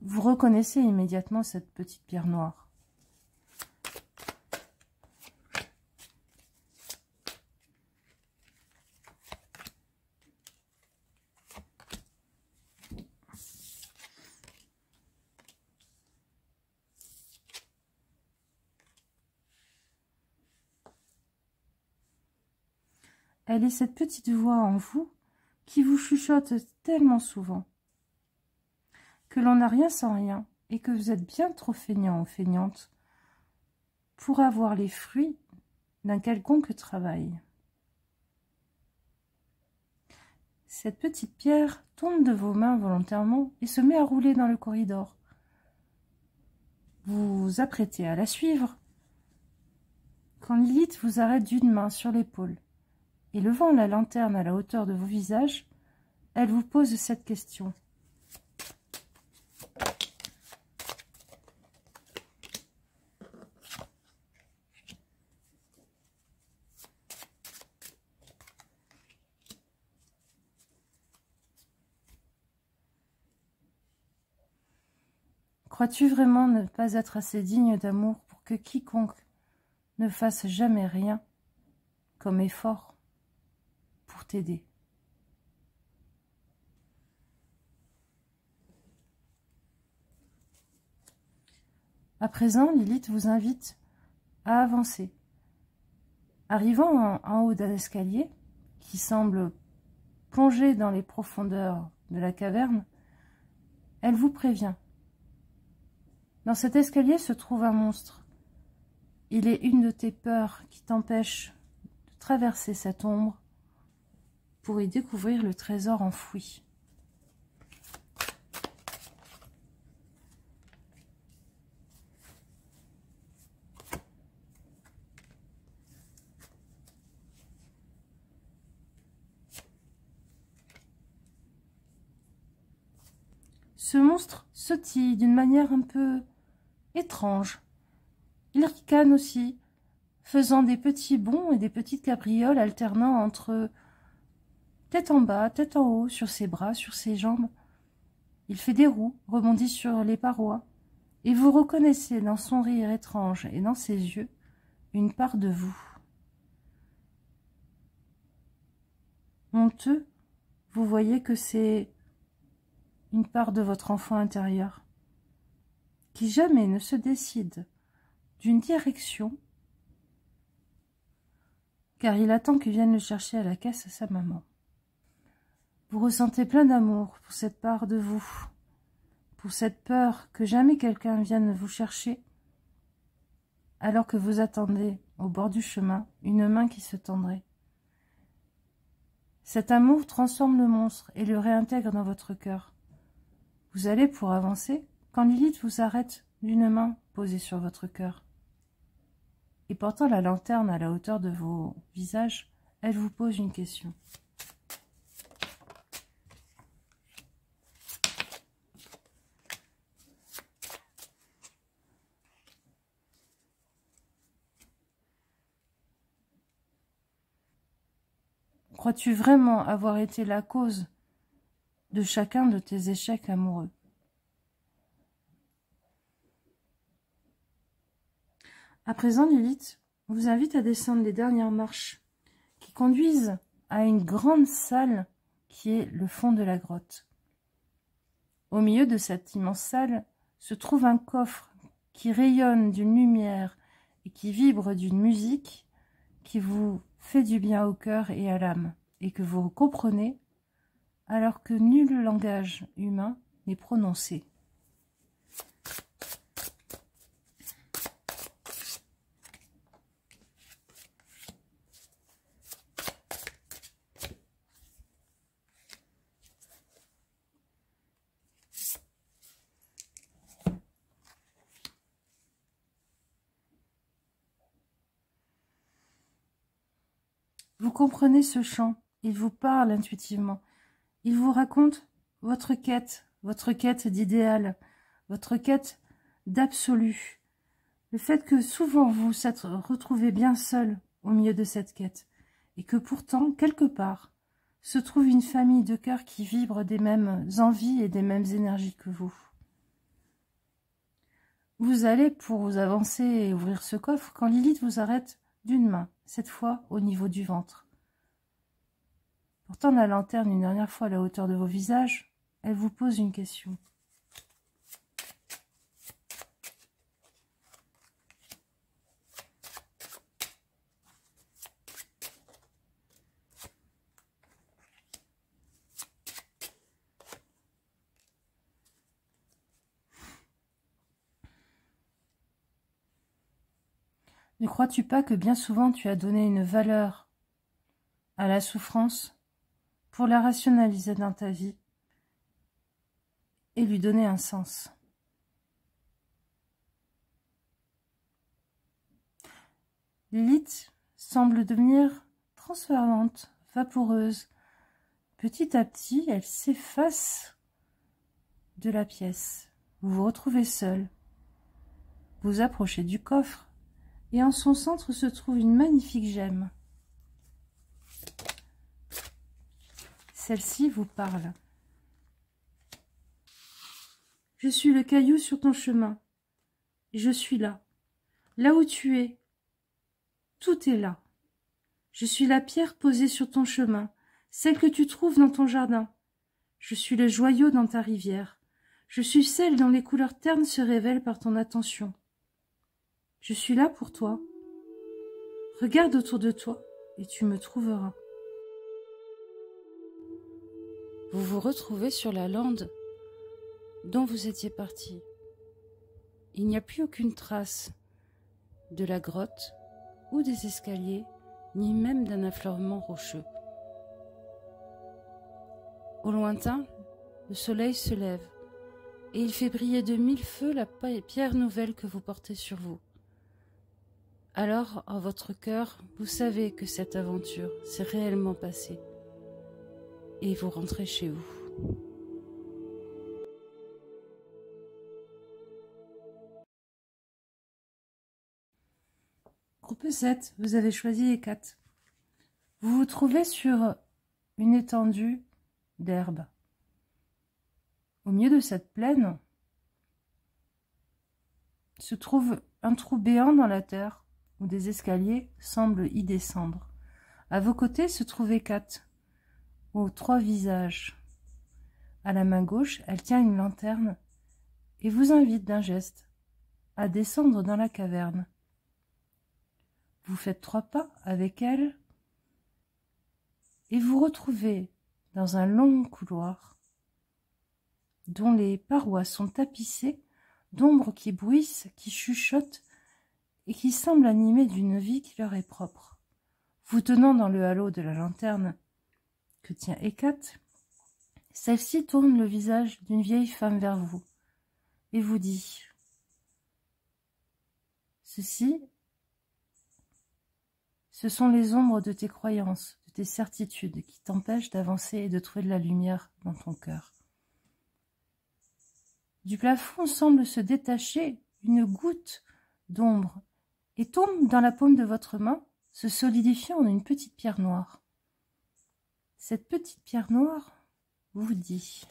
A: Vous reconnaissez immédiatement cette petite pierre noire. Elle est cette petite voix en vous qui vous chuchote tellement souvent que l'on n'a rien sans rien et que vous êtes bien trop feignant ou feignante pour avoir les fruits d'un quelconque travail. Cette petite pierre tombe de vos mains volontairement et se met à rouler dans le corridor. Vous vous apprêtez à la suivre quand Lilith vous arrête d'une main sur l'épaule et levant la lanterne à la hauteur de vos visages, elle vous pose cette question. Crois-tu vraiment ne pas être assez digne d'amour pour que quiconque ne fasse jamais rien comme effort pour t'aider? À présent, Lilith vous invite à avancer. Arrivant en haut d'un escalier qui semble plonger dans les profondeurs de la caverne, elle vous prévient. Dans cet escalier se trouve un monstre. Il est une de tes peurs qui t'empêche de traverser cette ombre pour y découvrir le trésor enfoui. Ce monstre sautille d'une manière un peu étrange. Il ricane aussi, faisant des petits bonds et des petites cabrioles alternant entre tête en bas, tête en haut, sur ses bras, sur ses jambes. Il fait des roues, rebondit sur les parois, et vous reconnaissez dans son rire étrange et dans ses yeux une part de vous. Honteux, vous voyez que c'est une part de votre enfant intérieur qui jamais ne se décide d'une direction car il attend que vienne le chercher à la caisse à sa maman. Vous ressentez plein d'amour pour cette part de vous, pour cette peur que jamais quelqu'un vienne vous chercher alors que vous attendez au bord du chemin une main qui se tendrait. Cet amour transforme le monstre et le réintègre dans votre cœur. Vous allez pour avancer quand Lilith vous arrête d'une main posée sur votre cœur. Et portant la lanterne à la hauteur de vos visages, elle vous pose une question. Crois-tu vraiment avoir été la cause de chacun de tes échecs amoureux? À présent, Lilith vous invite à descendre les dernières marches qui conduisent à une grande salle qui est le fond de la grotte. Au milieu de cette immense salle se trouve un coffre qui rayonne d'une lumière et qui vibre d'une musique qui vous fait du bien au cœur et à l'âme, et que vous comprenez alors que nul langage humain n'est prononcé. Vous comprenez ce chant Il vous parle intuitivement. Il vous raconte votre quête d'idéal, votre quête d'absolu. Le fait que souvent vous vous êtes retrouvé bien seul au milieu de cette quête et que pourtant, quelque part, se trouve une famille de cœur qui vibre des mêmes envies et des mêmes énergies que vous. Vous allez, pour vous avancer et ouvrir ce coffre, quand Lilith vous arrête d'une main, cette fois au niveau du ventre. Portant la lanterne une dernière fois à la hauteur de vos visages, elle vous pose une question. Ne crois-tu pas que bien souvent tu as donné une valeur à la souffrance pour la rationaliser dans ta vie et lui donner un sens? Lilith semble devenir transparente, vaporeuse. Petit à petit, elle s'efface de la pièce. Vous vous retrouvez seul. Vous approchez du coffre et en son centre se trouve une magnifique gemme. Celle-ci vous parle. Je suis le caillou sur ton chemin. Et je suis là. Là où tu es. Tout est là. Je suis la pierre posée sur ton chemin, celle que tu trouves dans ton jardin. Je suis le joyau dans ta rivière. Je suis celle dont les couleurs ternes se révèlent par ton attention. Je suis là pour toi. Regarde autour de toi et tu me trouveras. Vous vous retrouvez sur la lande dont vous étiez parti. Il n'y a plus aucune trace de la grotte ou des escaliers, ni même d'un affleurement rocheux. Au lointain, le soleil se lève et il fait briller de mille feux la pierre nouvelle que vous portez sur vous. Alors, en votre cœur, vous savez que cette aventure s'est réellement passée et vous rentrez chez vous. Groupe 7, vous avez choisi Hécate. Vous vous trouvez sur une étendue d'herbe. Au milieu de cette plaine se trouve un trou béant dans la terre où des escaliers semblent y descendre. À vos côtés se trouve Hécate, aux 3 visages. À la main gauche, elle tient une lanterne et vous invite d'un geste à descendre dans la caverne. Vous faites 3 pas avec elle et vous retrouvez dans un long couloir dont les parois sont tapissées d'ombres qui bruissent, qui chuchotent et qui semblent animées d'une vie qui leur est propre. Vous tenant dans le halo de la lanterne que tient Hécate, celle-ci tourne le visage d'une vieille femme vers vous et vous dit « Ceci, ce sont les ombres de tes croyances, de tes certitudes qui t'empêchent d'avancer et de trouver de la lumière dans ton cœur. » Du plafond semble se détacher une goutte d'ombre et tombe dans la paume de votre main, se solidifiant en une petite pierre noire. Cette petite pierre noire vous dit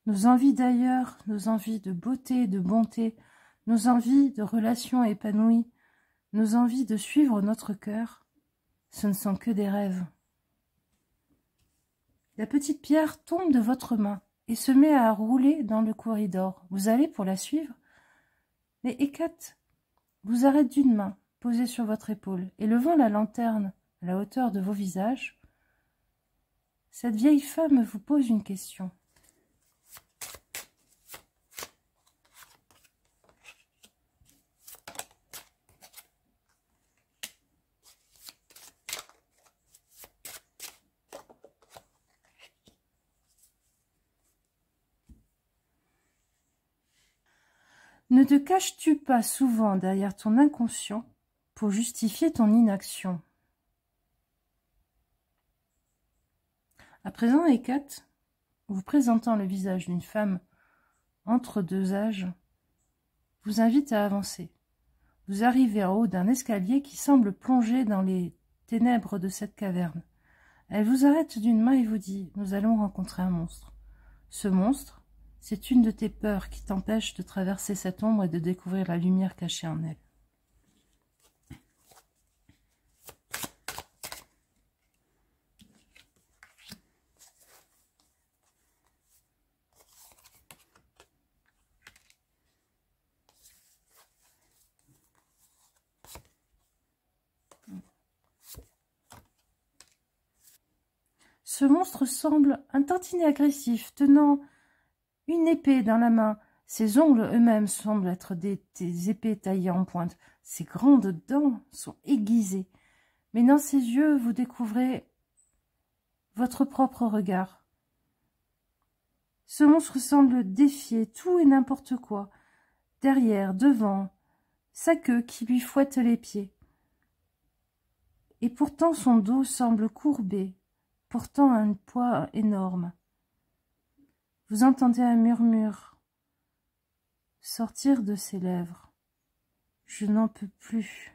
A: nos envies d'ailleurs, nos envies de beauté, de bonté, nos envies de relations épanouies, nos envies de suivre notre cœur, ce ne sont que des rêves. La petite pierre tombe de votre main et se met à rouler dans le corridor. Vous allez pour la suivre, mais Hécate vous arrête d'une main, posée sur votre épaule, et levant la lanterne à la hauteur de vos visages, cette vieille femme vous pose une question. Ne te caches-tu pas souvent derrière ton inconscient pour justifier ton inaction? À présent, Hécate, vous présentant le visage d'une femme entre deux âges, vous invite à avancer. Vous arrivez en haut d'un escalier qui semble plonger dans les ténèbres de cette caverne. Elle vous arrête d'une main et vous dit « Nous allons rencontrer un monstre. Ce monstre, c'est une de tes peurs qui t'empêche de traverser cette ombre et de découvrir la lumière cachée en elle. » Ce monstre semble un tantinet agressif, tenant une épée dans la main. Ses ongles eux-mêmes semblent être des épées taillées en pointe. Ses grandes dents sont aiguisées. Mais dans ses yeux, vous découvrez votre propre regard. Ce monstre semble défier tout et n'importe quoi, derrière, devant, sa queue qui lui fouette les pieds. Et pourtant son dos semble courbé, portant un poids énorme. Vous entendez un murmure sortir de ses lèvres. Je n'en peux plus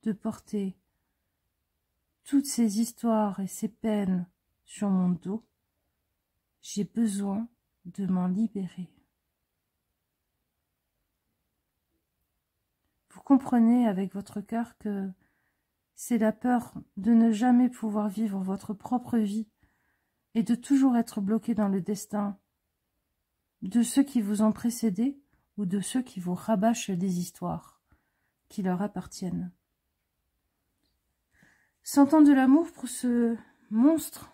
A: de porter toutes ces histoires et ces peines sur mon dos. J'ai besoin de m'en libérer. Vous comprenez avec votre cœur que c'est la peur de ne jamais pouvoir vivre votre propre vie et de toujours être bloqué dans le destin de ceux qui vous ont précédé ou de ceux qui vous rabâchent des histoires qui leur appartiennent. Sentant de l'amour pour ce monstre,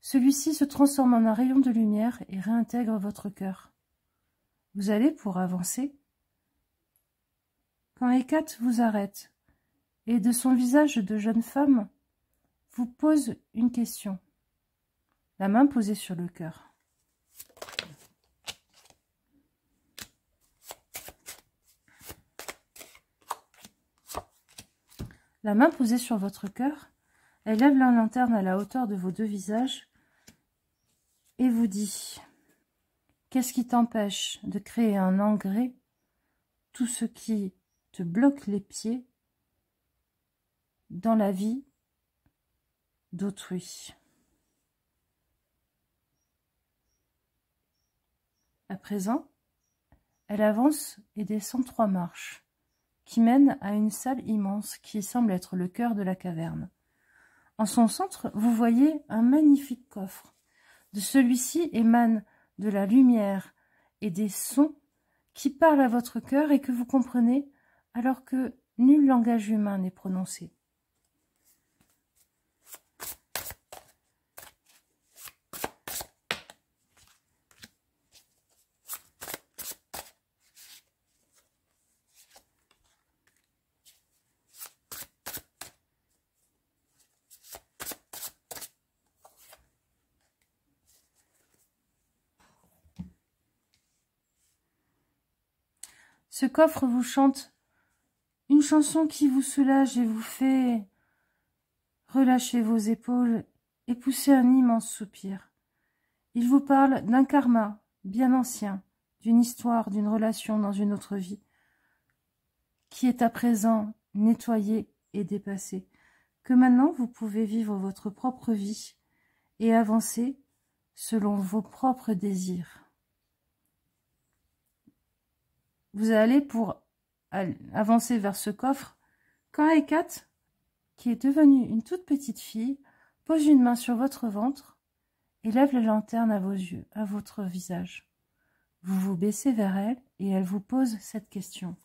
A: celui-ci se transforme en un rayon de lumière et réintègre votre cœur. Vous allez pour avancer, quand Hécate vous arrête et de son visage de jeune femme vous pose une question, la main posée sur le cœur. La main posée sur votre cœur, elle lève la lanterne à la hauteur de vos deux visages et vous dit « Qu'est-ce qui t'empêche de créer un engrais, tout ce qui te bloque les pieds dans la vie d'autrui ?» À présent, elle avance et descend 3 marches qui mènent à une salle immense qui semble être le cœur de la caverne. En son centre, vous voyez un magnifique coffre. De celui-ci émanent de la lumière et des sons qui parlent à votre cœur et que vous comprenez alors que nul langage humain n'est prononcé. Ce coffre vous chante une chanson qui vous soulage et vous fait relâcher vos épaules et pousser un immense soupir. Il vous parle d'un karma bien ancien, d'une histoire, d'une relation dans une autre vie, qui est à présent nettoyée et dépassée, que maintenant vous pouvez vivre votre propre vie et avancer selon vos propres désirs. Vous allez pour avancer vers ce coffre quand Hécate, qui est devenue une toute petite fille, pose une main sur votre ventre et lève la lanterne à vos yeux, à votre visage. Vous vous baissez vers elle et elle vous pose cette question.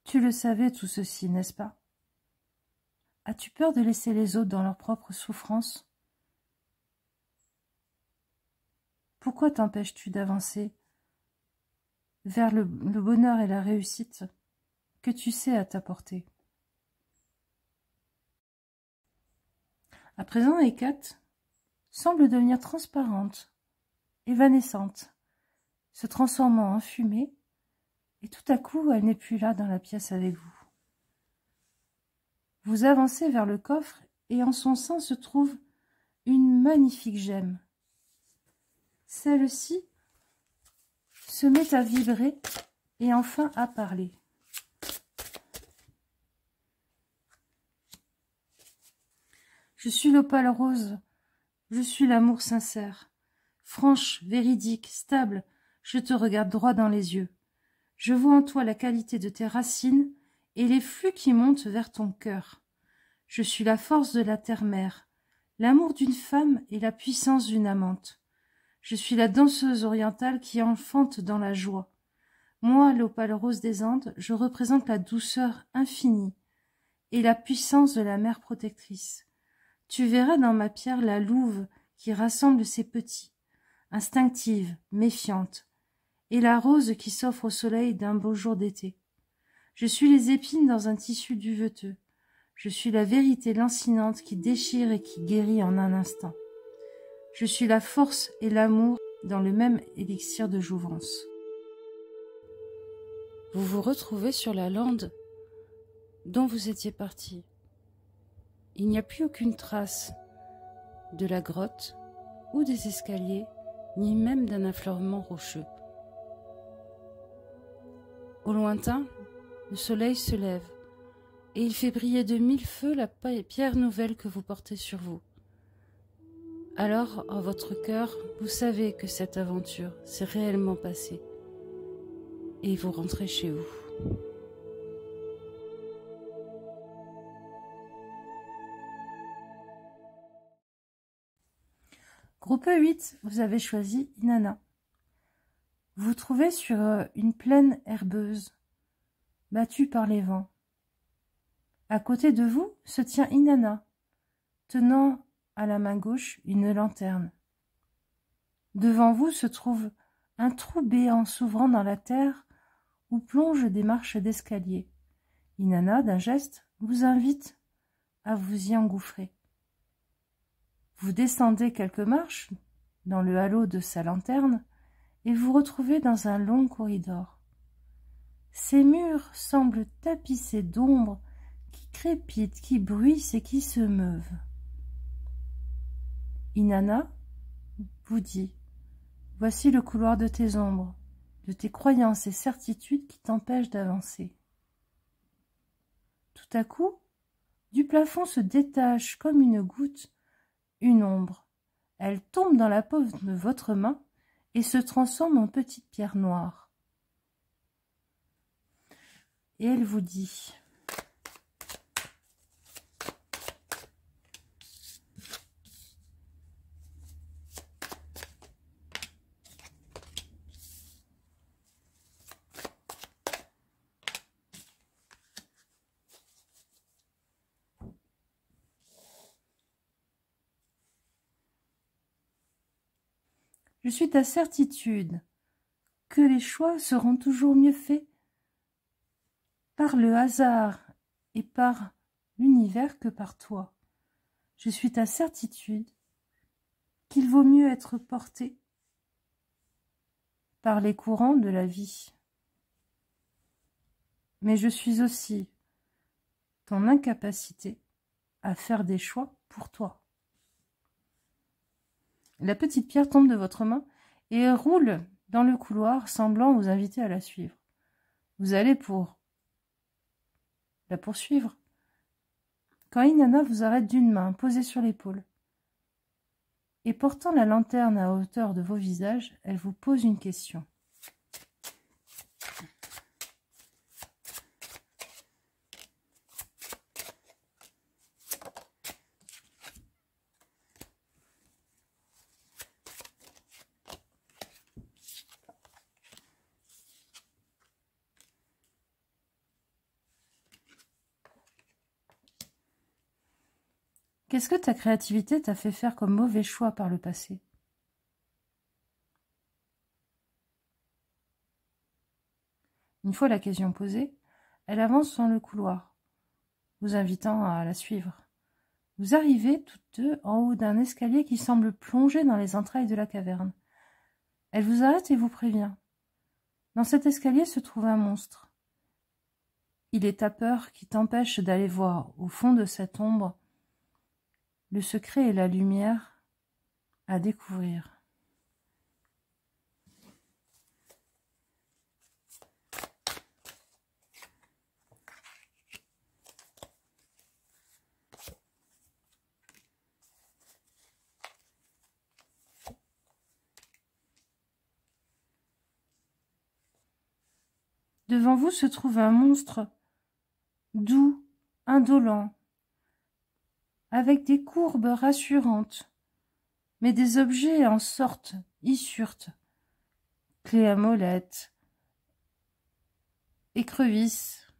A: Tu le savais tout ceci, n'est-ce pas? As-tu peur de laisser les autres dans leur propre souffrance? Pourquoi t'empêches-tu d'avancer vers le bonheur et la réussite que tu sais à ta portée? À présent, Hécate semble devenir transparente, évanescente, se transformant en fumée, et tout à coup, elle n'est plus là dans la pièce avec vous. Vous avancez vers le coffre, et en son sein se trouve une magnifique gemme. Celle-ci se met à vibrer et enfin à parler. Je suis l'opale rose, je suis l'amour sincère. Franche, véridique, stable, je te regarde droit dans les yeux. Je vois en toi la qualité de tes racines et les flux qui montent vers ton cœur. Je suis la force de la terre-mère, l'amour d'une femme et la puissance d'une amante. Je suis la danseuse orientale qui enfante dans la joie. Moi, l'opale rose des Andes, je représente la douceur infinie et la puissance de la mère protectrice. Tu verras dans ma pierre la louve qui rassemble ses petits, instinctive, méfiante, et la rose qui s'offre au soleil d'un beau jour d'été. Je suis les épines dans un tissu duveteux. Je suis la vérité lancinante qui déchire et qui guérit en un instant. Je suis la force et l'amour dans le même élixir de jouvence. Vous vous retrouvez sur la lande dont vous étiez parti. Il n'y a plus aucune trace de la grotte ou des escaliers, ni même d'un affleurement rocheux. Au lointain, le soleil se lève, et il fait briller de mille feux la pierre nouvelle que vous portez sur vous. Alors, en votre cœur, vous savez que cette aventure s'est réellement passée, et vous rentrez chez vous. Groupe 8, vous avez choisi Inanna. Vous vous trouvez sur une plaine herbeuse, battue par les vents. À côté de vous se tient Inanna, tenant à la main gauche une lanterne. Devant vous se trouve un trou béant s'ouvrant dans la terre où plongent des marches d'escalier. Inanna, d'un geste, vous invite à vous y engouffrer. Vous descendez quelques marches dans le halo de sa lanterne et vous retrouvez dans un long corridor. Ces murs semblent tapissés d'ombres qui crépitent, qui bruissent et qui se meuvent. Inanna vous dit « Voici le couloir de tes ombres, de tes croyances et certitudes qui t'empêchent d'avancer. » Tout à coup, du plafond se détache comme une goutte, une ombre. Elle tombe dans la paume de votre main et se transforme en petite pierre noire. Et elle vous dit « Je suis ta certitude que les choix seront toujours mieux faits par le hasard et par l'univers que par toi. Je suis ta certitude qu'il vaut mieux être porté par les courants de la vie. Mais je suis aussi ton incapacité à faire des choix pour toi. » La petite pierre tombe de votre main et roule dans le couloir, semblant vous inviter à la suivre. Vous allez pour la poursuivre, quand Inanna vous arrête d'une main posée sur l'épaule. Et portant la lanterne à hauteur de vos visages, elle vous pose une question. Qu'est-ce que ta créativité t'a fait faire comme mauvais choix par le passé? Une fois la question posée, elle avance dans le couloir, vous invitant à la suivre. Vous arrivez toutes deux en haut d'un escalier qui semble plonger dans les entrailles de la caverne. Elle vous arrête et vous prévient. Dans cet escalier se trouve un monstre. Il est ta peur qui t'empêche d'aller voir au fond de cette ombre le secret et la lumière à découvrir. Devant vous se trouve un monstre doux, indolent, avec des courbes rassurantes, mais des objets en sorte hissurtes, clés à molette, écrevisses,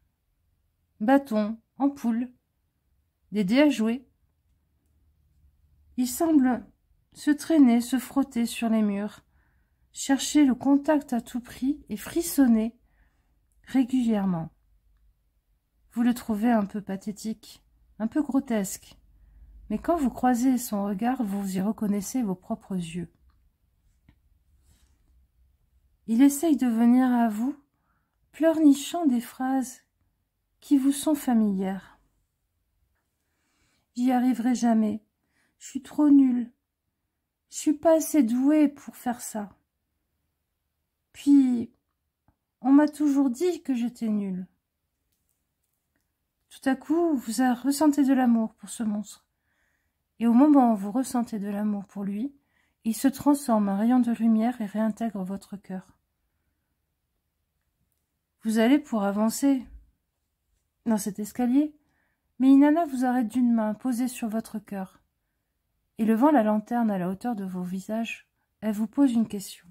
A: bâtons, ampoules, des dés à jouer. Il semble se traîner, se frotter sur les murs, chercher le contact à tout prix et frissonner régulièrement. Vous le trouvez un peu pathétique, un peu grotesque, mais quand vous croisez son regard, vous y reconnaissez vos propres yeux. Il essaye de venir à vous, pleurnichant des phrases qui vous sont familières. « J'y arriverai jamais, je suis trop nulle, je suis pas assez douée pour faire ça. Puis, on m'a toujours dit que j'étais nulle. » Tout à coup, vous ressentez de l'amour pour ce monstre. Et au moment où vous ressentez de l'amour pour lui, il se transforme en rayon de lumière et réintègre votre cœur. Vous allez pour avancer dans cet escalier, mais Inanna vous arrête d'une main posée sur votre cœur. Et levant la lanterne à la hauteur de vos visages, elle vous pose une question.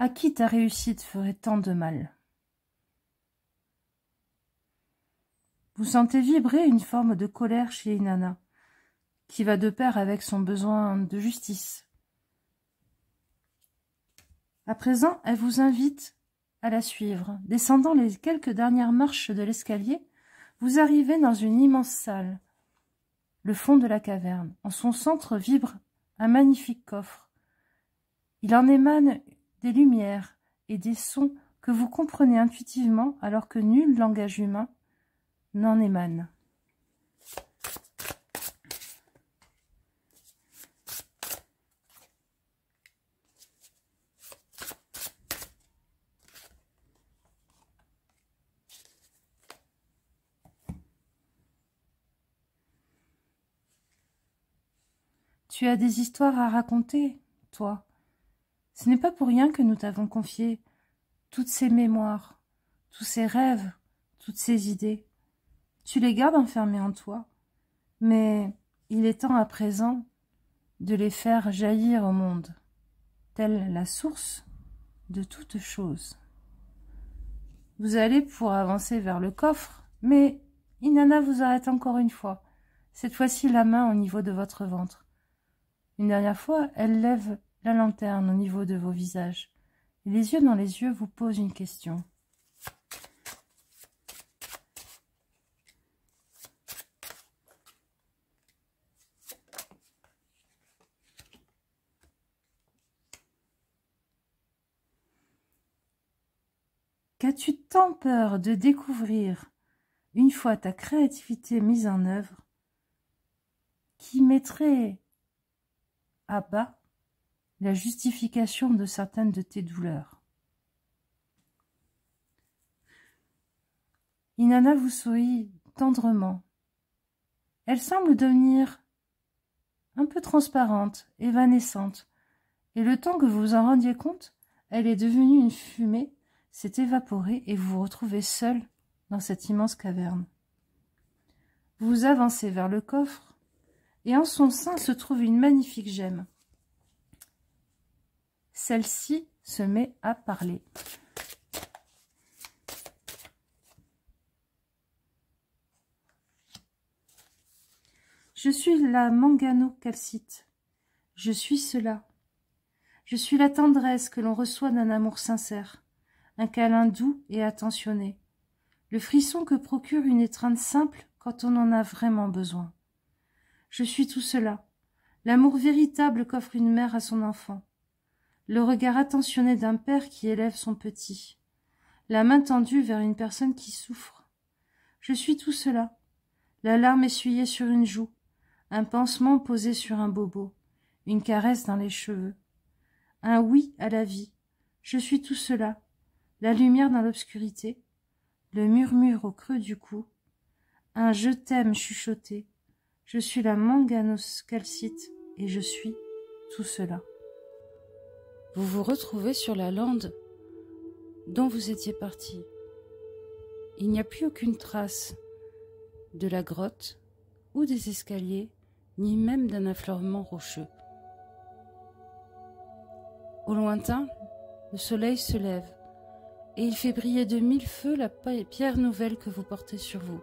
A: À qui ta réussite ferait tant de mal? Vous sentez vibrer une forme de colère chez Inanna, qui va de pair avec son besoin de justice. À présent, elle vous invite à la suivre. Descendant les quelques dernières marches de l'escalier, vous arrivez dans une immense salle, le fond de la caverne. En son centre vibre un magnifique coffre. Il en émane des lumières et des sons que vous comprenez intuitivement alors que nul langage humain n'en émane. Tu as des histoires à raconter, toi. Ce n'est pas pour rien que nous t'avons confié toutes ces mémoires, tous ces rêves, toutes ces idées. Tu les gardes enfermées en toi, mais il est temps à présent de les faire jaillir au monde, telle la source de toute chose. Vous allez pour avancer vers le coffre, mais Inanna vous arrête encore une fois, cette fois-ci la main au niveau de votre ventre. Une dernière fois, elle lève la lanterne au niveau de vos visages. Et les yeux dans les yeux vous posent une question. Qu'as-tu tant peur de découvrir, une fois ta créativité mise en œuvre, qui mettrait à bas la justification de certaines de tes douleurs? Inanna vous sourit tendrement. Elle semble devenir un peu transparente, évanescente, et le temps que vous vous en rendiez compte, elle est devenue une fumée, s'est évaporée et vous vous retrouvez seul dans cette immense caverne. Vous avancez vers le coffre et en son sein se trouve une magnifique gemme. celle-ci se met à parler. Je suis la manganocalcite. Je suis cela. Je suis la tendresse que l'on reçoit d'un amour sincère, un câlin doux et attentionné, le frisson que procure une étreinte simple quand on en a vraiment besoin. Je suis tout cela, l'amour véritable qu'offre une mère à son enfant, le regard attentionné d'un père qui élève son petit, la main tendue vers une personne qui souffre. Je suis tout cela, la larme essuyée sur une joue, un pansement posé sur un bobo, une caresse dans les cheveux, un oui à la vie. Je suis tout cela, la lumière dans l'obscurité, le murmure au creux du cou, un je t'aime chuchoté. Je suis la manganocalcite et je suis tout cela. Vous vous retrouvez sur la lande dont vous étiez parti. Il n'y a plus aucune trace de la grotte ou des escaliers, ni même d'un affleurement rocheux. Au lointain, le soleil se lève et il fait briller de mille feux la pierre nouvelle que vous portez sur vous.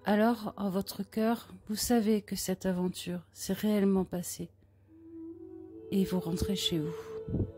A: Alors, en votre cœur, vous savez que cette aventure s'est réellement passée et vous rentrez chez vous.